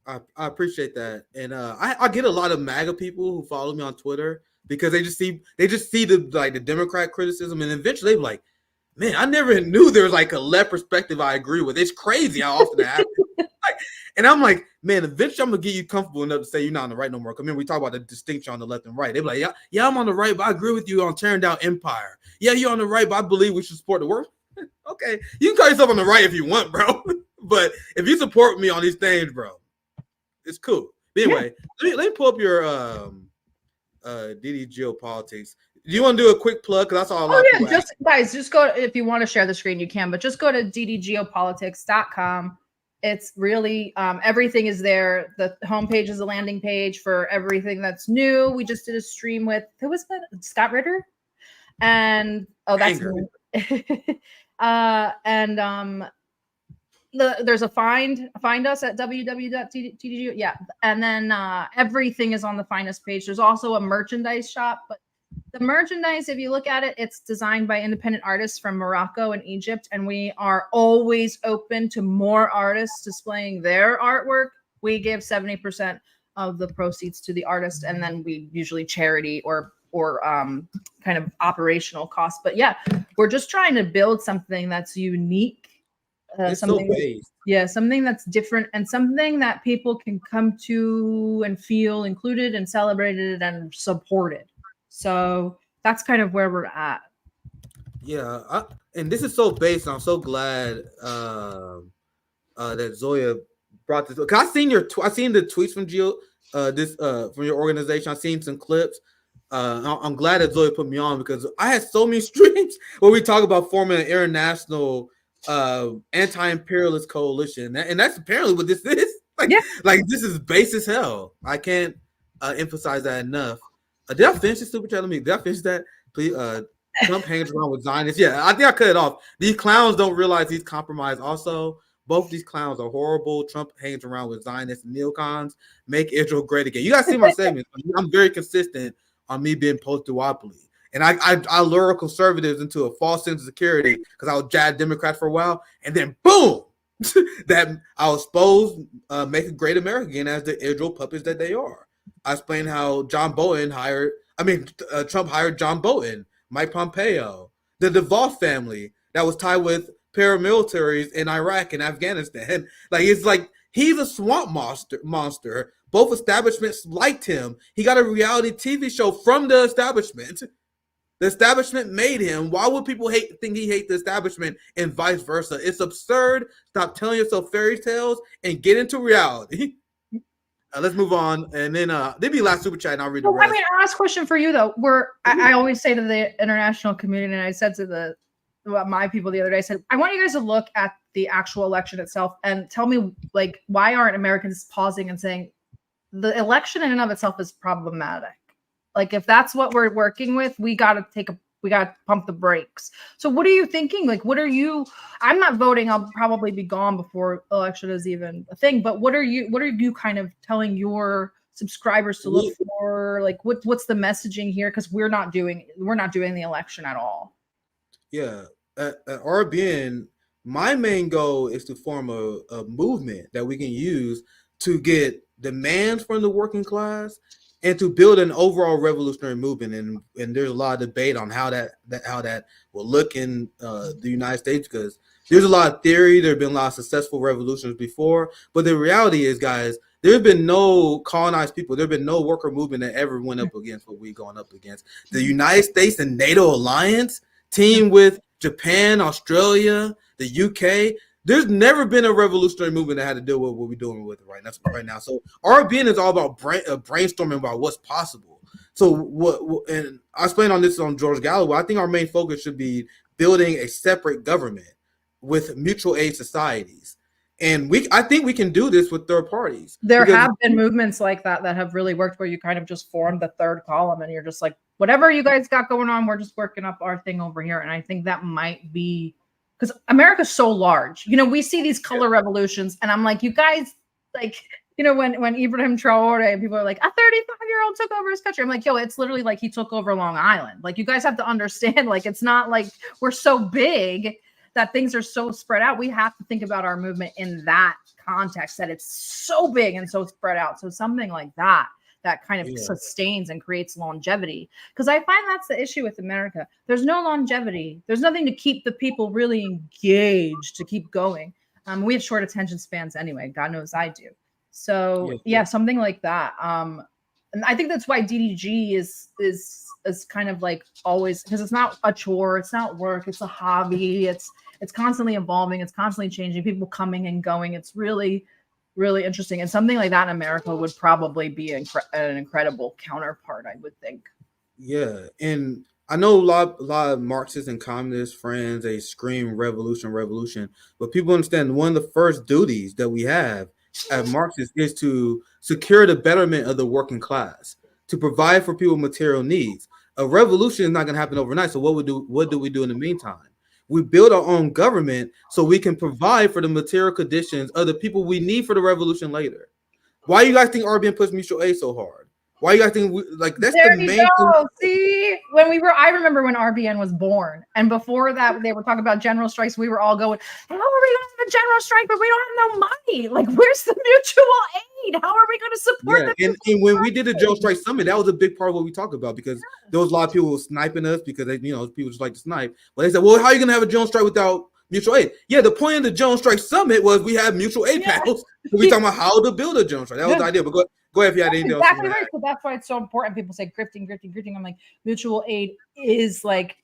S1: I appreciate that, and I get a lot of MAGA people who follow me on Twitter because they just see the Democrat criticism, and eventually they're like, "Man, I never knew there was like a left perspective I agree with." It's crazy how often that happens. And I'm like, man, eventually I'm gonna get you comfortable enough to say you're not on the right no more. Because remember, we talk about the distinction on the left and right. They're like, yeah, I'm on the right, but I agree with you on tearing down empire. Yeah, you're on the right, but I believe we should support the work. Okay, you can call yourself on the right if you want, bro. But if you support me on these things, bro, it's cool. But anyway, let me pull up your DDGeopolitics. Do you want to do a quick plug? Because that's all.
S7: Just go, if you want to share the screen, you can, but just go to DDGeopolitics.com. It's really everything is there. The homepage is a landing page for everything that's new. We just did a stream with who was that? Scott Ritter, and that's there's a find us at www.tdg. Yeah, and then everything is on the finest page. There's also a merchandise shop, but the merchandise, if you look at it, it's designed by independent artists from Morocco and Egypt, and we are always open to more artists displaying their artwork. We give 70% of the proceeds to the artist, and then we usually charity or kind of operational costs. But yeah, we're just trying to build something that's unique. Something that's different, and something that people can come to and feel included and celebrated and supported. So that's kind of where we're at.
S1: Yeah, and this is so based. I'm so glad that Zoya brought this. Cause I seen the tweets from from your organization. I've seen some clips. I'm glad that Zoya put me on, because I had so many streams where we talk about forming an international anti-imperialist coalition, and that's apparently what this is. Like this is base as hell. I can't emphasize that enough. Did I finish the super chat? Did I finish that? Please. Trump hangs around with Zionists. Yeah, I think I cut it off. These clowns don't realize he's compromised. Also, both these clowns are horrible. Trump hangs around with Zionists and neocons. Make Israel great again. You guys see my segments. I'm very consistent on me being post-duopoly. And I lure conservatives into a false sense of security because I was jab Democrat for a while, and then boom, that I'll expose make a great America again as the Israel puppets that they are. I explained how Trump hired John Bolton, Mike Pompeo, the Duvall family that was tied with paramilitaries in Iraq and Afghanistan. Like, it's like he's a swamp monster. Both establishments liked him. He got a reality TV show from the establishment. The establishment made him. Why would people think he hates the establishment and vice versa? It's absurd. Stop telling yourself fairy tales and get into reality. Let's move on. And then there'll be last super chat, and I'll read the rest.
S7: I mean, last question for you, though. I always say to the international community, and I said to my people the other day, I said, I want you guys to look at the actual election itself and tell me, like, why aren't Americans pausing and saying the election in and of itself is problematic? Like, if that's what we're working with, we got to pump the brakes. So what are you thinking? Like, I'm not voting. I'll probably be gone before election is even a thing. But what are you kind of telling your subscribers to look for? Like, what's the messaging here? Because we're not doing the election at all.
S1: Yeah. At RBN, my main goal is to form a movement that we can use to get demands from the working class and to build an overall revolutionary movement. And there's a lot of debate on how that will look in the United States, because there's a lot of theory. There have been a lot of successful revolutions before, but the reality is, guys, there have been no colonized people. There have been no worker movement that ever went up against what we're going up against. The United States and NATO alliance team with Japan, Australia, the UK. There's never been a revolutionary movement that had to deal with what we're doing with right now. So RBN is all about brainstorming about what's possible. So and I explained on this on George Galloway. I think our main focus should be building a separate government with mutual aid societies. And I think we can do this with third parties.
S7: There have been movements like that have really worked, where you kind of just form the third column and you're just like, whatever you guys got going on, we're just working up our thing over here. And I think that might be, because America's so large. You know, we see these color revolutions, and I'm like, you guys, like, you know, when Ibrahim Traore and people are like, a 35-year-old took over his country. I'm like, yo, it's literally like he took over Long Island. Like, you guys have to understand, like, it's not like we're so big that things are so spread out. We have to think about our movement in that context, that it's so big and so spread out. So something like that kind of sustains and creates longevity. Because I find that's the issue with America. There's no longevity. There's nothing to keep the people really engaged to keep going. We have short attention spans anyway. God knows I do. So yeah, something like that. And I think that's why DDG is kind of like always, because it's not a chore, it's not work, it's a hobby. It's constantly evolving, it's constantly changing, people coming and going. It's really, really interesting. And something like that in America would probably be an incredible counterpart, I would think.
S1: Yeah, and I know a lot of Marxist and communist friends, they scream revolution, revolution, but people understand one of the first duties that we have as Marxists is to secure the betterment of the working class, to provide for people material needs. A revolution is not going to happen overnight. So what do we do in the meantime? We build our own government so we can provide for the material conditions of the people we need for the revolution later. Why you guys think RBN puts mutual aid so hard? Why you guys think that's
S7: there
S1: the
S7: you
S1: main
S7: go.
S1: thing?
S7: See, I remember when RBN was born, and before that they were talking about general strikes. We were all going, how are we going to have a general strike, but we don't have no money? Like, where's the mutual aid? How are we going to support
S1: and when we did the General Strike Summit, that was a big part of what we talked about, because there was a lot of people sniping us because they, people just like to snipe. But they said, well, how are you going to have a general strike without mutual aid? Yeah, the point of the General Strike Summit was we had mutual aid panels. We talking about how to build a general strike. That was the idea. But go ahead if you had anything else.
S7: Exactly right. So that's why it's so important. People say grifting. I'm like, mutual aid is like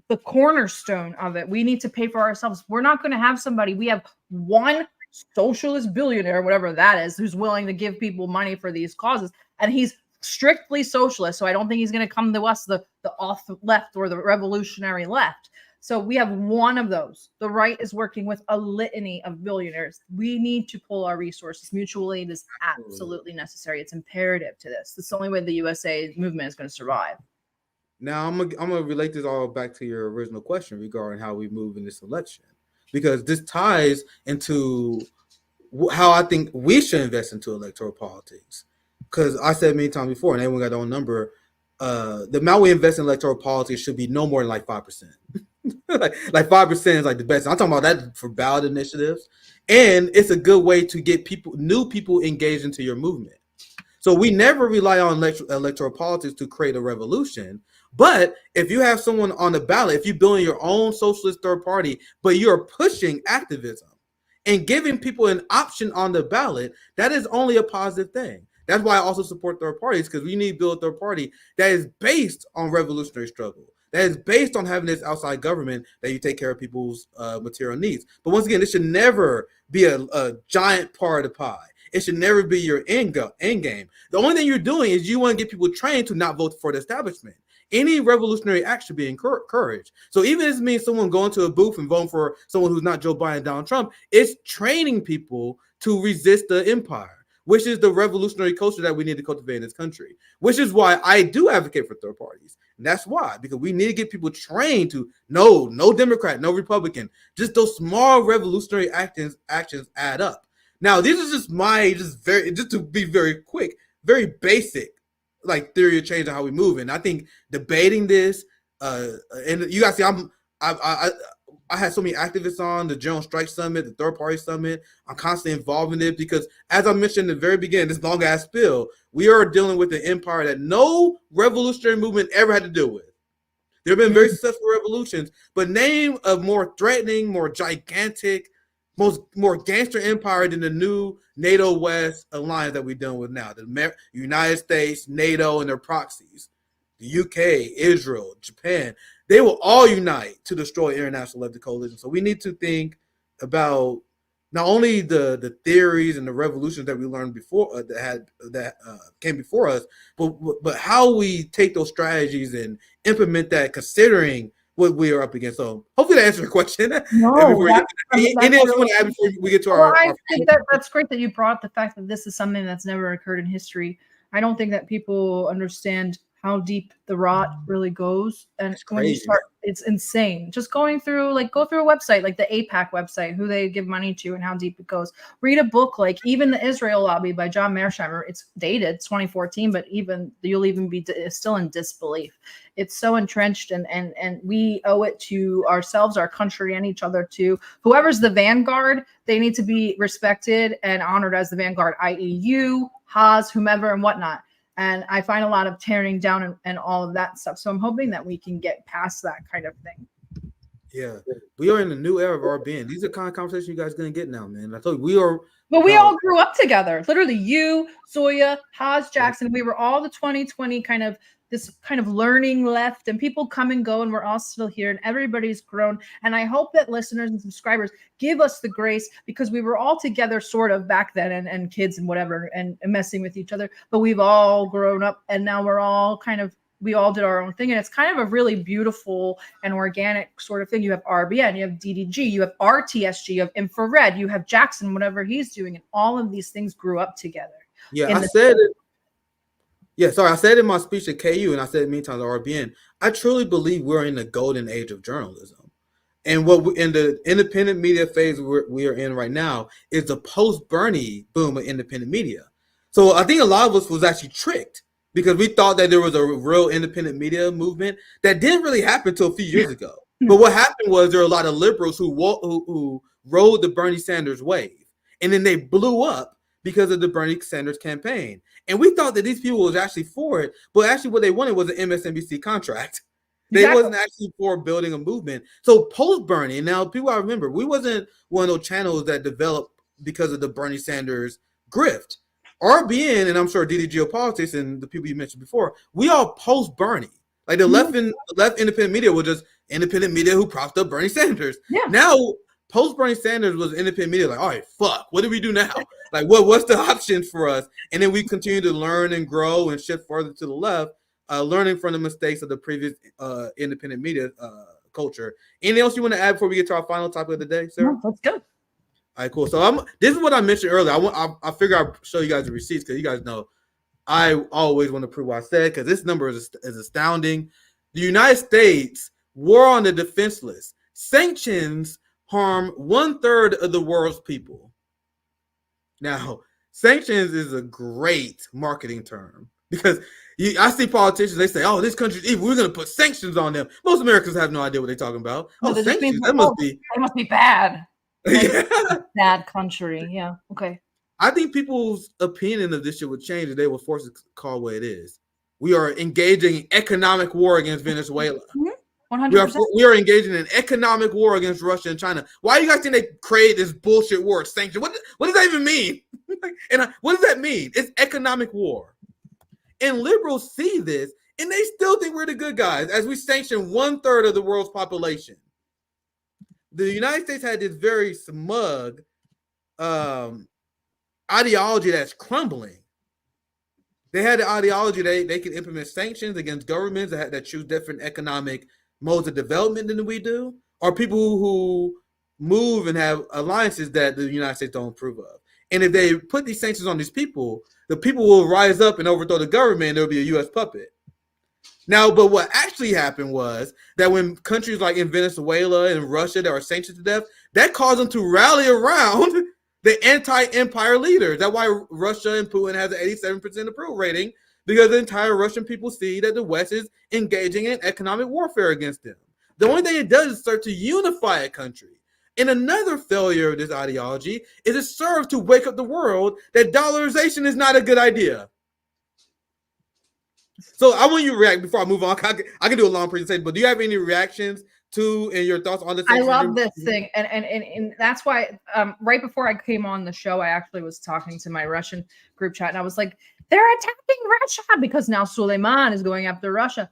S7: the cornerstone of it. We need to pay for ourselves. We're not going to have somebody. We have one socialist billionaire, whatever that is, who's willing to give people money for these causes, and he's strictly socialist. So I don't think he's going to come to us, the off left or the revolutionary left. So we have one of those. The right is working with a litany of billionaires. We need to pull our resources. Mutual aid is absolutely necessary. It's imperative to this. It's the only way the USA movement is going to survive.
S1: Now I'm gonna relate this all back to your original question regarding how we move in this election, because this ties into how I think we should invest into electoral politics. Because I said many times before, and everyone got their own number, the amount we invest in electoral politics should be no more than like 5%. like 5% is like the best. I'm talking about that for ballot initiatives, and it's a good way to get new people engaged into your movement. So we never rely on electoral politics to create a revolution. But if you have someone on the ballot, if you're building your own socialist third party, but you're pushing activism and giving people an option on the ballot, that is only a positive thing. That's why I also support third parties, because we need to build a third party that is based on revolutionary struggle, that is based on having this outside government that you take care of people's material needs. But once again, this should never be a giant part of the pie. It should never be your end game. The only thing you're doing is you want to get people trained to not vote for the establishment. Any revolutionary act should be encouraged. So even if it means someone going to a booth and voting for someone who's not Joe Biden, Donald Trump, it's training people to resist the empire, which is the revolutionary culture that we need to cultivate in this country, which is why I do advocate for third parties. And that's why, because we need to get people trained to no Democrat, no Republican, just those small revolutionary actions add up. Now, this is just to be very quick, very basic, like theory of change and how we move. And I think debating this, and you guys see, I had so many activists on the General Strike Summit, the Third Party Summit. I'm constantly involved in it because, as I mentioned in the very beginning, this long ass spill, we are dealing with an empire that no revolutionary movement ever had to deal with. There have been very successful revolutions, but name a more threatening, more gigantic, more gangster empire than the new NATO West alliance that we're dealing with now. The United States, NATO, and their proxies. The UK, Israel, Japan, they will all unite to destroy international left coalition. So we need to think about not only the theories and the revolutions that we learned before that came before us, but how we take those strategies and implement that, considering what we are up against. So hopefully that answers your question.
S7: No,
S1: anything else you want to add before we get to our?
S7: I think that's great that you brought up the fact that this is something that's never occurred in history. I don't think that people understand how deep the rot really goes, and when you start, it's insane. Just go through a website like the AIPAC website, who they give money to, and how deep it goes. Read a book like even the Israel Lobby by John Mearsheimer. It's dated, 2014, but you'll even be still in disbelief. It's so entrenched, and we owe it to ourselves, our country, and each other too. Whoever's the vanguard, they need to be respected and honored as the vanguard, i.e. you, Haas, whomever, and whatnot. And I find a lot of tearing down and all of that stuff. So I'm hoping that we can get past that kind of thing.
S1: Yeah, we are in a new era of RBN. These are the kind of conversations you guys are going to get now, man. I told you, we are.
S7: But we all grew up together. Literally, you, Zoya, Haas, Jackson. We were all the 2020 kind of learning left, and people come and go, and we're all still here, and everybody's grown. And I hope that listeners and subscribers give us the grace, because we were all together sort of back then, and kids and whatever, and messing with each other. But we've all grown up, and now we're all we all did our own thing. And it's kind of a really beautiful and organic sort of thing. You have RBN, you have DDG, you have RTSG, you have infrared, you have Jackson, whatever he's doing. And all of these things grew up together.
S1: Yeah, I said it. Yeah, sorry. I said in my speech at KU, and I said it many times at RBN, I truly believe we're in the golden age of journalism. And in the independent media phase we are in right now is the post-Bernie boom of independent media. So I think a lot of us was actually tricked, because we thought that there was a real independent media movement that didn't really happen until a few years ago. But what happened was there were a lot of liberals who rode the Bernie Sanders wave, and then they blew up because of the Bernie Sanders campaign. And we thought that these people was actually for it, but actually what they wanted was an MSNBC contract. They wasn't actually for building a movement. So post-Bernie, now people I remember, we wasn't one of those channels that developed because of the Bernie Sanders grift. RBN, and I'm sure DDGeopolitics and the people you mentioned before, we all post-Bernie. Like the left independent media was just independent media who propped up Bernie Sanders. Yeah. Now, post-Bernie Sanders was independent media like, all right, fuck, what do we do now? Like, what's the options for us? And then we continue to learn and grow and shift further to the left, learning from the mistakes of the previous independent media culture. Anything else you want to add before we get to our final topic of the day, Sarah?
S7: No, that's good.
S1: All right, cool. So this is what I mentioned earlier. I figure I'll show you guys the receipts, because you guys know I always want to prove what I said, because this number is astounding. The United States, war on the defenseless. Sanctions harm 1/3 of the world's people. Now, sanctions is a great marketing term, because I see politicians, they say, oh, this country's evil, we're going to put sanctions on them. Most Americans have no idea what they're talking about. Oh, sanctions, that
S7: must be bad.
S1: Yeah.
S7: Bad country. Yeah. Okay.
S1: I think people's opinion of this shit would change if they were forced to call what it is. We are engaging in economic war against Venezuela.
S7: 100%.
S1: We are engaging in economic war against Russia and China. Why do you guys think they create this bullshit word, sanction? What does that even mean? And what does that mean? It's economic war. And liberals see this, and they still think we're the good guys as we sanction 1/3 of the world's population. The United States had this very smug ideology that's crumbling. They had the ideology they can implement sanctions against governments that choose different economic modes of development than we do, or people who move and have alliances that the United States don't approve of. And if they put these sanctions on these people, the people will rise up and overthrow the government, and there'll be a U.S. puppet. Now, but what actually happened was that when countries like in Venezuela and Russia that are sanctioned to death, that caused them to rally around the anti-empire leaders. That's why Russia and Putin has an 87% approval rating, because the entire Russian people see that the West is engaging in economic warfare against them. The only thing it does is start to unify a country. And another failure of this ideology is it serves to wake up the world that dollarization is not a good idea. So I want you to react before I move on. I can do a long presentation, but do you have any reactions to and your thoughts on this?
S7: I love this thing. And that's why right before I came on the show, I actually was talking to my Russian group chat, and I was like, they're attacking Russia because now Suleiman is going after Russia.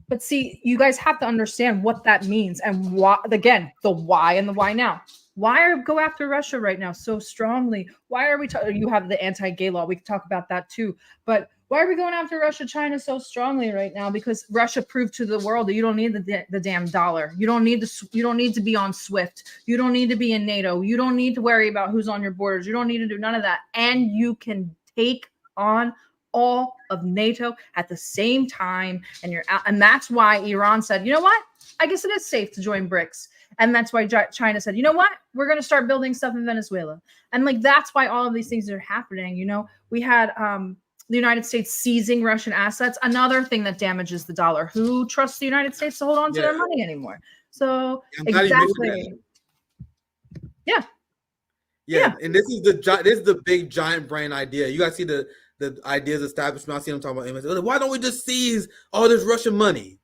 S7: But see, you guys have to understand what that means and why, again, the why and the why now. Why go after Russia right now so strongly? Why are we you have the anti-gay law. We can talk about that too. But why are we going after Russia, China so strongly right now? Because Russia proved to the world that you don't need the damn dollar. You don't need to be on SWIFT. You don't need to be in NATO. You don't need to worry about who's on your borders. You don't need to do none of that. And you can take on all of NATO at the same time, and you're out. And that's why Iran said, you know what? I guess it is safe to join BRICS. And that's why China said, you know what? We're going to start building stuff in Venezuela. And like, that's why all of these things are happening. You know, we had the United States seizing Russian assets. Another thing that damages the dollar. Who trusts the United States to hold on to their money anymore? So exactly. Yeah. And this is the big giant brain idea. You guys see the ideas establishment. I see them talking about MS. Why don't we just seize all this Russian money?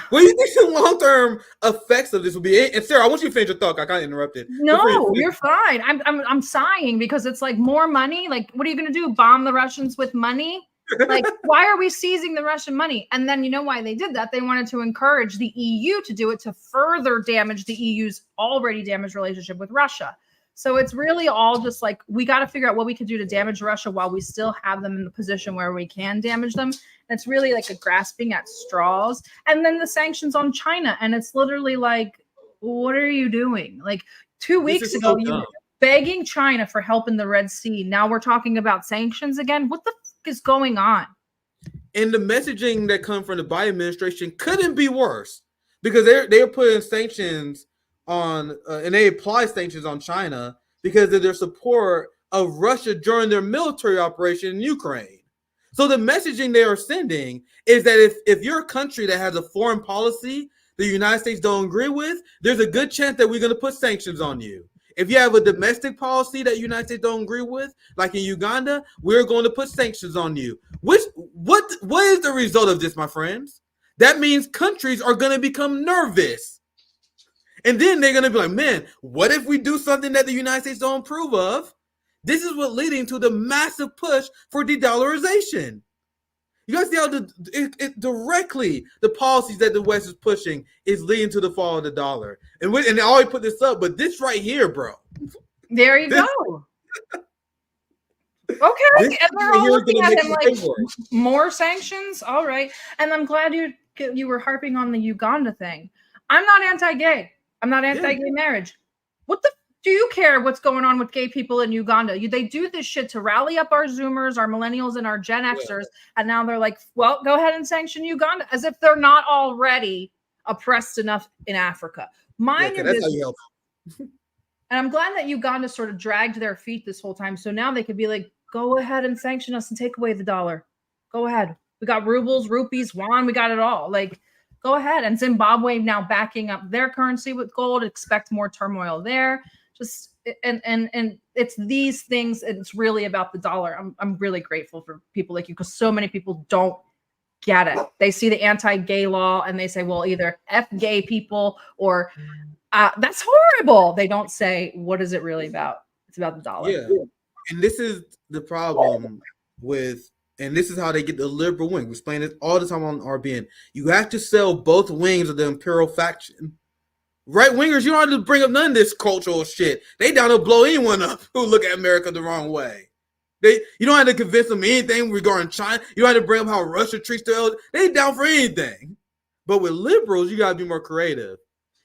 S1: What do you think the long-term effects of this will be? And Sarah, I want you to finish your thought. I kind of interrupted.
S7: No, you're fine. I'm sighing because it's like more money. Like, what are you going to do? Bomb the Russians with money? Like, why are we seizing the Russian money? And then you know why they did that? They wanted to encourage the EU to do it to further damage the EU's already damaged relationship with Russia. So it's really all just like, we got to figure out what we can do to damage Russia while we still have them in the position where we can damage them. And it's really like a grasping at straws. And then the sanctions on China. And it's literally like, what are you doing? Like 2 weeks ago, you were begging China for help in the Red Sea. Now we're talking about sanctions again. What the fuck is going on?
S1: And the messaging that come from the Biden administration couldn't be worse, because they're putting sanctions on and they apply sanctions on China because of their support of Russia during their military operation in Ukraine. So the messaging they are sending is that if you're a country that has a foreign policy the United States don't agree with, there's a good chance that we're going to put sanctions on you. If you have a domestic policy that the United States don't agree with, like in Uganda, we're going to put sanctions on you. What is the result of this, my friends? That means countries are going to become nervous. And then they're going to be like, man, what if we do something that the United States don't approve of? This is what leading to the massive push for de-dollarization. You guys see how directly the policies that the West is pushing is leading to the fall of the dollar. And I always put this up, but this right here, bro.
S7: There you go. Okay. And they're all looking at him like, more sanctions? All right. And I'm glad you were harping on the Uganda thing. I'm not anti-gay. I'm not anti-gay marriage. What the do you care what's going on with gay people in Uganda? They do this shit to rally up our Zoomers, our millennials, and our Gen Xers. And now they're like, well, go ahead and sanction Uganda, as if they're not already oppressed enough in Africa. Mind your business. And I'm glad that Uganda sort of dragged their feet this whole time. So now they could be like, go ahead and sanction us and take away the dollar. Go ahead. We got rubles, rupees, yuan. We got it all. Like, go ahead. And Zimbabwe now backing up their currency with gold. Expect more turmoil there. And it's these things, and it's really about the dollar. I'm really grateful for people like you, because so many people don't get it. They see the anti-gay law and they say, well, either F gay people or that's horrible. They don't say, what is it really about? It's about the dollar.
S1: Yeah. And this is the problem with, and this is how they get the liberal wing. We explain it all the time on RBN. You have to sell both wings of the imperial faction. Right wingers, you don't have to bring up none of this cultural shit. They down to blow anyone up who look at America the wrong way. You don't have to convince them anything regarding China. You don't have to bring up how Russia treats their elders. They down for anything. But with liberals, you gotta be more creative.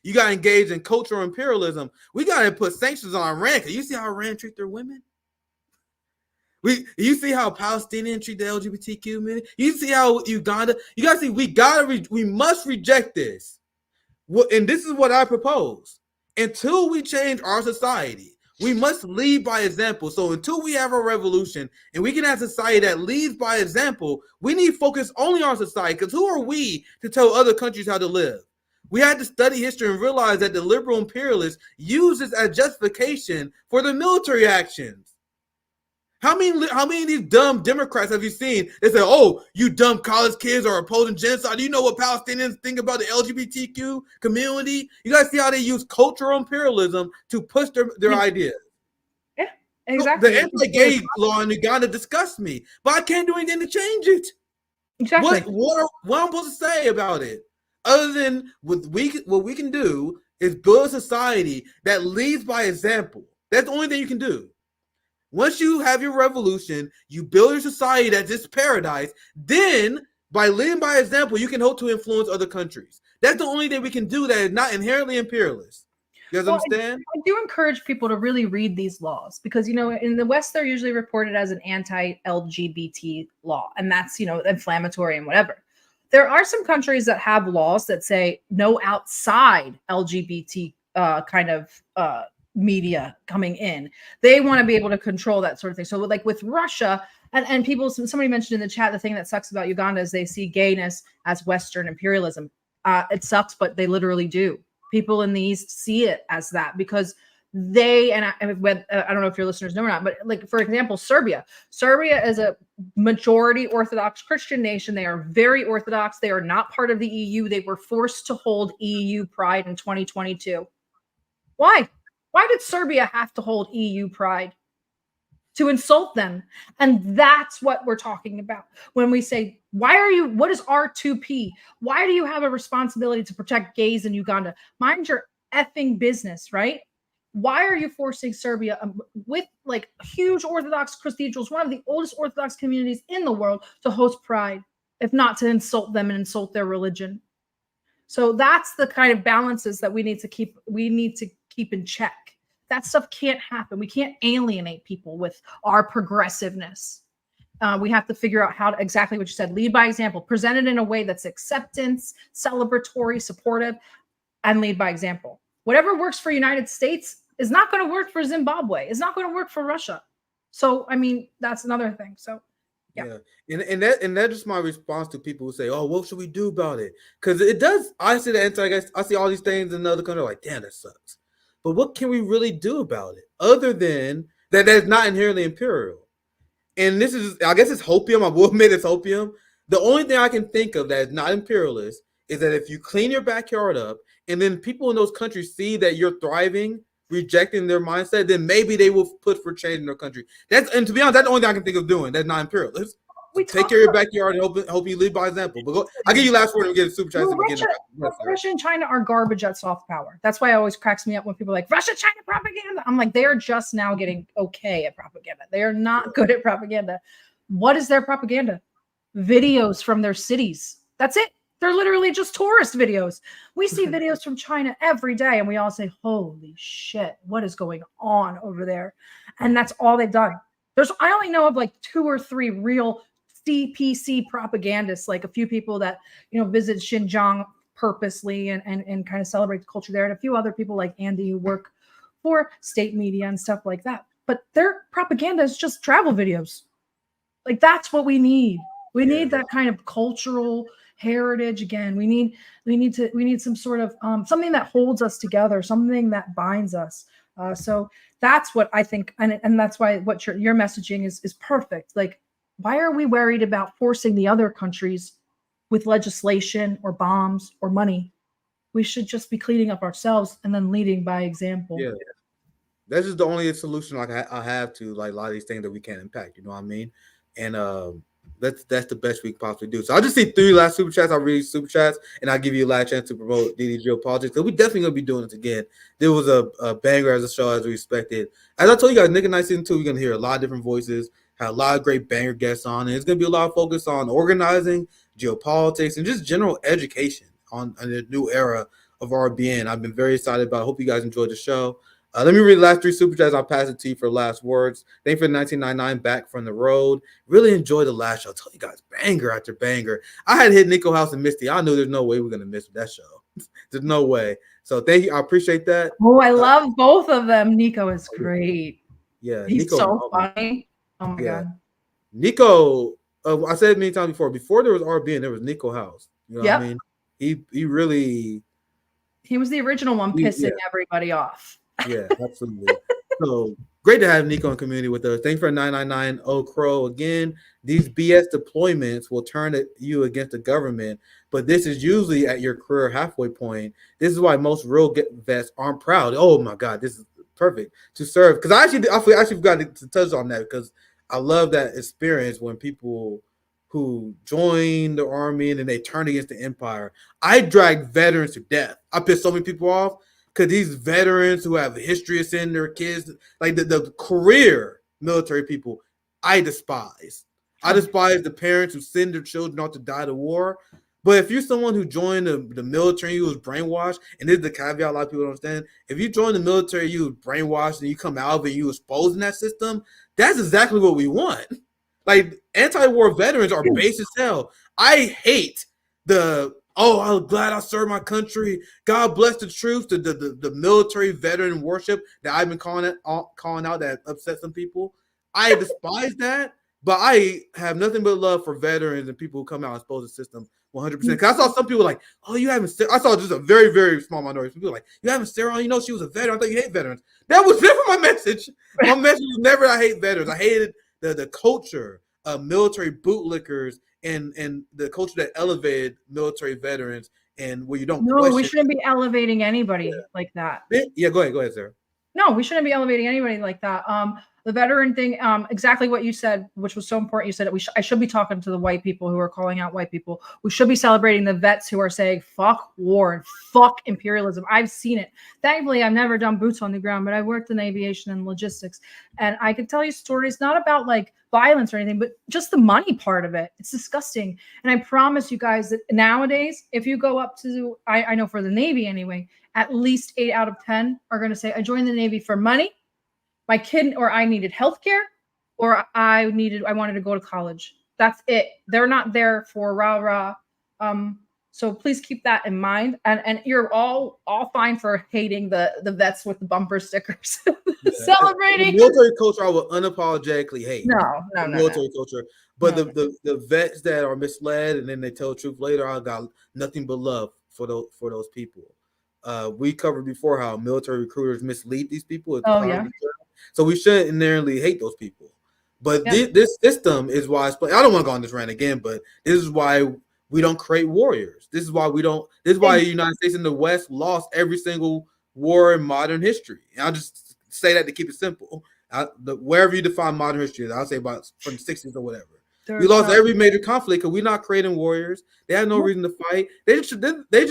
S1: You gotta engage in cultural imperialism. We gotta put sanctions on Iran. Can you see how Iran treat their women? You see how Palestinians treat the LGBTQ community? You see how Uganda? You gotta see. We must reject this. Well, and this is what I propose. Until we change our society, we must lead by example. So until we have a revolution and we can have a society that leads by example, we need to focus only on society, because who are we to tell other countries how to live? We had to study history and realize that the liberal imperialists use this as justification for their military actions. How many of these dumb Democrats have you seen? They say, oh, you dumb college kids are opposing genocide. Do you know what Palestinians think about the LGBTQ community? You guys see how they use cultural imperialism to push their ideas.
S7: Yeah, exactly.
S1: The anti-gay law in Uganda disgusts me, but I can't do anything to change it.
S7: Exactly.
S1: What am I supposed to say about it? Other than what we can do is build a society that leads by example. That's the only thing you can do. Once you have your revolution, you build your society that's this paradise, then by leading by example, you can hope to influence other countries. That's the only thing we can do that is not inherently imperialist. You guys understand?
S7: I do encourage people to really read these laws because, in the West, they're usually reported as an anti-LGBT law, and that's, inflammatory and whatever. There are some countries that have laws that say no outside LGBT media coming in. They want to be able to control that sort of thing. So like with Russia and people, somebody mentioned in the chat, the thing that sucks about Uganda is they see gayness as Western imperialism. It sucks, but they literally do. People in the East see it as that because they, and I don't know if your listeners know or not, but like, for example, Serbia is a majority Orthodox Christian nation. They are very Orthodox. They are not part of the EU. They were forced to hold EU pride in 2022. Why? Why did Serbia have to hold EU pride? To insult them. And that's what we're talking about when we say, what is R2P? Why do you have a responsibility to protect gays in Uganda? Mind your effing business, right? Why are you forcing Serbia with like huge Orthodox cathedrals, one of the oldest Orthodox communities in the world, to host pride, if not to insult them and insult their religion? So that's the kind of balances that we need to keep in check. That stuff can't happen. We can't alienate people with our progressiveness. We have to figure out how to, exactly what you said, lead by example, present it in a way that's acceptance, celebratory, supportive, and lead by example. Whatever works for United States is not going to work for Zimbabwe. It's not going to work for Russia. So, I mean, that's another thing. So, yeah.
S1: And that's just my response to people who say, "Oh, what should we do about it?" Because it does. I see the anti-guys. I see all these things in other countries. Like, damn, that sucks. But what can we really do about it other than that's not inherently imperial? And this is, I guess it's hopium. I will admit it's hopium. The only thing I can think of that is not imperialist is that if you clean your backyard up and then people in those countries see that you're thriving, rejecting their mindset, then maybe they will push for change in their country. And to be honest, that's the only thing I can think of doing. That's not imperialist. Take care of your backyard and hope you lead by example. But I'll give you last word and get a super chat.
S7: Russia and China are garbage at soft power. That's why it always cracks me up when people are like, Russia, China propaganda. I'm like, they are just now getting okay at propaganda. They are not good at propaganda. What is their propaganda? Videos from their cities. That's it. They're literally just tourist videos. We see videos from China every day and we all say, holy shit, what is going on over there? And that's all they've done. I only know of like 2 or 3 real CPC propagandists, like a few people that, visit Xinjiang purposely and kind of celebrate the culture there, and a few other people like Andy who work for state media and stuff like that. But their propaganda is just travel videos. Like, that's what we need. We need that kind of cultural heritage again. We need some sort of something that holds us together, something that binds us. So that's what I think, and that's why what your messaging is perfect. Like, why are we worried about forcing the other countries with legislation or bombs or money? We should just be cleaning up ourselves and then leading by example.
S1: Yeah, that's just the only solution I have to like a lot of these things that we can't impact. You know what I mean? And that's the best we can possibly do. So I'll just see 3 last super chats. I'll read super chats and I'll give you a last chance to promote DDGeopolitics. So we definitely gonna be doing this again. There was a banger as a show as we expected. As I told you guys, Nick and I season 2, we're gonna hear a lot of different voices. Had a lot of great banger guests on, and it's going to be a lot of focus on organizing, geopolitics, and just general education on the new era of RBN. I've been very excited about it. I hope you guys enjoyed the show. Let me read the last 3 super chats. I'll pass it to you for last words. Thank you for 1999 back from the road. Really enjoyed the last show. I told you guys, banger after banger. I had hit Nico House and Misty. I knew there's no way we're going to miss that show. There's no way. So thank you. I appreciate that.
S7: Oh, I love both of them. Nico is great.
S1: Yeah,
S7: he's
S1: Nico,
S7: so funny. Oh my God.
S1: Nico, I said it many times before there was RBN, there was Nico House. You know what I mean? He really...
S7: He was the original one pissing everybody off.
S1: Yeah, absolutely. So great to have Nico in community with us. Thanks for 999 Crow. Again, these BS deployments will turn you against the government, but this is usually at your career halfway point. This is why most real vets aren't proud. Oh my God, this is perfect to serve. Because I actually forgot to touch on that because I love that experience when people who join the army and then they turn against the empire. I dragged veterans to death. I pissed so many people off because these veterans who have a history of sending their kids, like the career military people, I despise. I despise the parents who send their children off to die to war. But if you're someone who joined the military, you was brainwashed, and this is the caveat a lot of people don't understand. If you join the military, you was brainwashed, and you come out of it, you exposed in that system, that's exactly what we want. Like, anti-war veterans are base as hell. I hate I'm glad I served my country. God bless the troops, the military veteran worship that I've been calling out that upset some people. I despise that, but I have nothing but love for veterans and people who come out and expose the system 100%. Because I saw some people like, oh, you haven't. I saw just a very, very small minority. Some people like, you haven't Sarah on. You know, she was a veteran. I thought you hate veterans. That was never my message. My message was never I hate veterans. I hated the culture of military bootlickers and the culture that elevated military veterans and where you don't.
S7: No, we shouldn't be elevating anybody like that.
S1: Yeah, go ahead, Sarah.
S7: No, we shouldn't be elevating anybody like that. The veteran thing, exactly what you said, which was so important. You said I should be talking to the white people who are calling out white people. We should be celebrating the vets who are saying fuck war and fuck imperialism. I've seen it. Thankfully, I've never done boots on the ground, but I worked in aviation and logistics. And I could tell you stories not about like violence or anything, but just the money part of it. It's disgusting. And I promise you guys that nowadays, if you go up to, I know for the Navy anyway, at least 8 out of 10 are going to say, I joined the Navy for money, my kid, or I needed healthcare, or I wanted to go to college. That's it. They're not there for rah-rah. So please keep that in mind. And you're all fine for hating the vets with the bumper stickers. Celebrating.
S1: The military culture I would unapologetically hate.
S7: No.
S1: Military culture. But the vets that are misled and then they tell the truth later, I got nothing but love for those people. We covered before how military recruiters mislead these people. So we shouldn't inherently hate those people. But this system is why I don't want to go on this rant again, but this is why we don't create warriors. This is why the United States and the West lost every single war in modern history. And I'll just say that to keep it simple. Wherever you define modern history, I'll say about from the 60s or whatever. We lost every major conflict because we're not creating warriors. They had no reason to fight. They just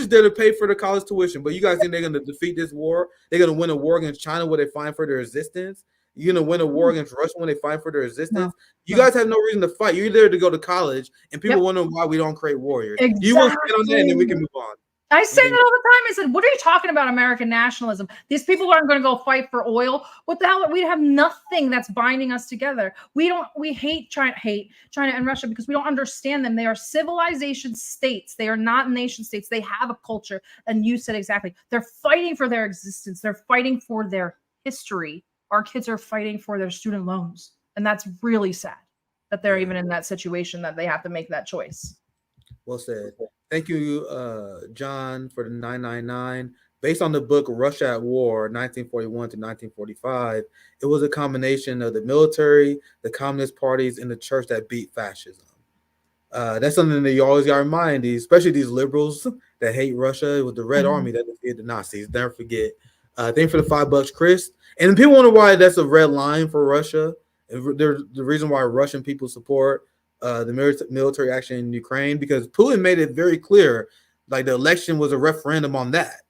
S1: there to pay for the college tuition. But you guys think they're going to defeat this war? They're going to win a war against China where they fight for their existence? You're going to win a war against Russia when they fight for their existence? You guys have no reason to fight. You're there to go to college, and people wonder why we don't create warriors.
S7: Exactly.
S1: You want to stand on that, and then we can move on.
S7: I say that all the time. I said, what are you talking about, American nationalism? These people aren't going to go fight for oil. What the hell? We have nothing that's binding us together. We hate China and Russia because we don't understand them. They are civilization states. They are not nation states. They have a culture. And you said exactly. They're fighting for their existence. They're fighting for their history. Our kids are fighting for their student loans. And that's really sad that they're even in that situation that they have to make that choice.
S1: Well said. Thank you, John, for the 999. Based on the book Russia at War, 1941 to 1945, it was a combination of the military, the communist parties, and the church that beat fascism. That's something that you always got to remind especially these liberals that hate Russia. It was the Red Army that defeated the Nazis. Never forget. Thank you for the $5, Chris. And people wonder why that's a red line for Russia. There's the reason why Russian people support the military action in Ukraine, because Putin made it very clear, like the election was a referendum on that.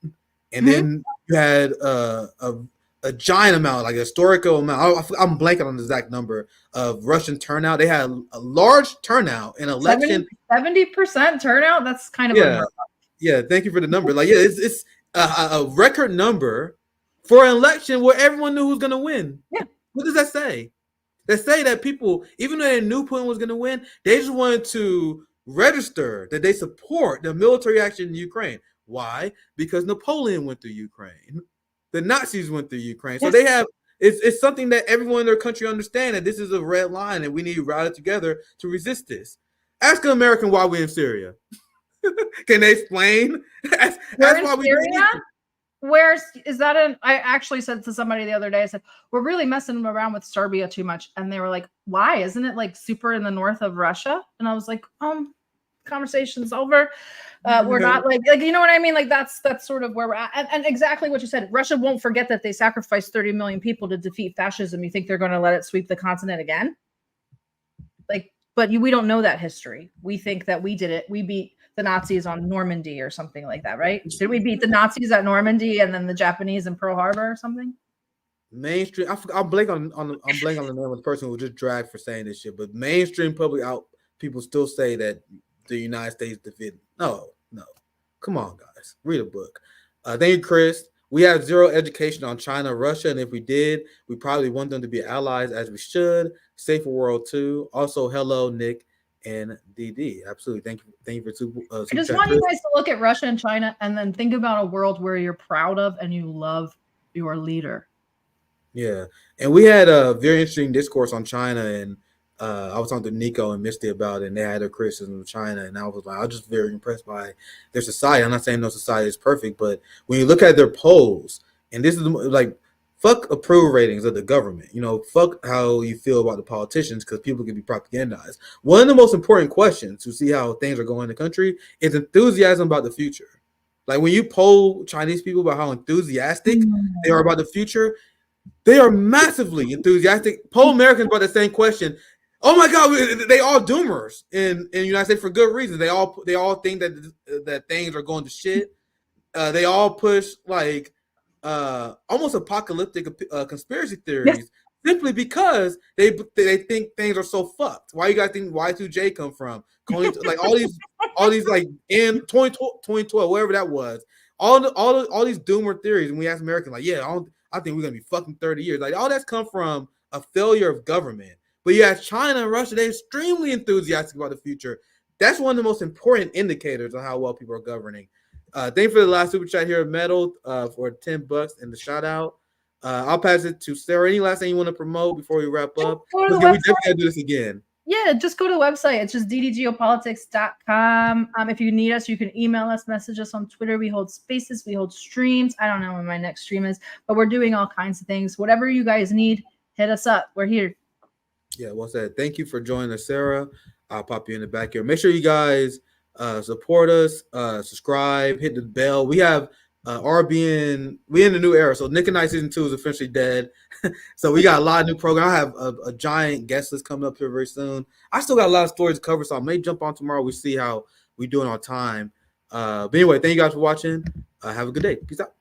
S1: And then you had a giant amount, like a historical amount. I'm blanking on the exact number of Russian turnout. They had a large turnout in election.
S7: 70% turnout? That's kind of
S1: yeah. Thank you for the number. Like, it's a record number for an election where everyone knew who's going to win.
S7: Yeah.
S1: What does that say? They say that people, even though they knew Putin was going to win, they just wanted to register that they support the military action in Ukraine. Why? Because Napoleon went through Ukraine. The Nazis went through Ukraine. So they have, it's something that everyone in their country understands, that this is a red line and we need to rally together to resist this. Ask an American why we're in Syria. Can they explain? That's why we're in Syria.
S7: I actually said to somebody the other day, I said, we're really messing around with Serbia too much. And they were like, why? Isn't it like super in the north of Russia? And I was like, conversation's over. We're not like, you know what I mean? Like that's sort of where we're at. And exactly what you said, Russia won't forget that they sacrificed 30 million people to defeat fascism. You think they're going to let it sweep the continent again? But we don't know that history. We think that we did it. We beat the Nazis on Normandy or something like that, right? Did we beat the Nazis at Normandy and then the Japanese in Pearl Harbor or something?
S1: Mainstream, I'm blanking on the name of the person who just dragged for saying this shit, but mainstream public out people still say that the United States defeated. No. Come on, guys. Read a book. Thank you, Chris. We have zero education on China, Russia, and if we did, we probably want them to be allies as we should. Safer world too. Also, hello, Nick and DD. Absolutely. Thank you for two.
S7: I just want you guys to look at Russia and China and then think about a world where you're proud of and you love your leader.
S1: Yeah. And we had a very interesting discourse on China, and I was talking to Nico and Misty about it, and they had their criticism of China, and I was like, I was just very impressed by their society. I'm not saying no society is perfect, but when you look at their polls, and this is like, fuck approval ratings of the government. Fuck how you feel about the politicians, because people can be propagandized. One of the most important questions to see how things are going in the country is enthusiasm about the future. Like when you poll Chinese people about how enthusiastic they are about the future, they are massively enthusiastic. Poll Americans about the same question. Oh my God, they all doomers in the United States for good reasons. They all think that things are going to shit. They all push like almost apocalyptic conspiracy theories simply because they think things are so fucked. Why you guys think Y2J come from? Like all these like in 2012, whatever that was. All these doomer theories, and we ask Americans like, yeah, I think we're gonna be fucking 30 years. Like all that's come from a failure of government. But you have China and Russia, they're extremely enthusiastic about the future. That's one of the most important indicators of how well people are governing. Thank you for the last super chat here, Metal, for $10 and the shout out. I'll pass it to Sarah. Any last thing you want to promote before we wrap up? We definitely gotta do this again.
S7: Yeah, just go to the website. It's just DDGeopolitics.com. If you need us, you can email us, message us on Twitter. We hold spaces, we hold streams. I don't know when my next stream is, but we're doing all kinds of things. Whatever you guys need, hit us up. We're here.
S1: Yeah, well said. Thank you for joining us, Sarah. I'll pop you in the back here. Make sure you guys support us, subscribe, hit the bell. We have RBN. We're in the new era. So Nick and I season 2 is officially dead. So we got a lot of new programs. I have a giant guest list coming up here very soon. I still got a lot of stories to cover, so I may jump on tomorrow. We see how we doing on time. But anyway, thank you guys for watching. Have a good day. Peace out.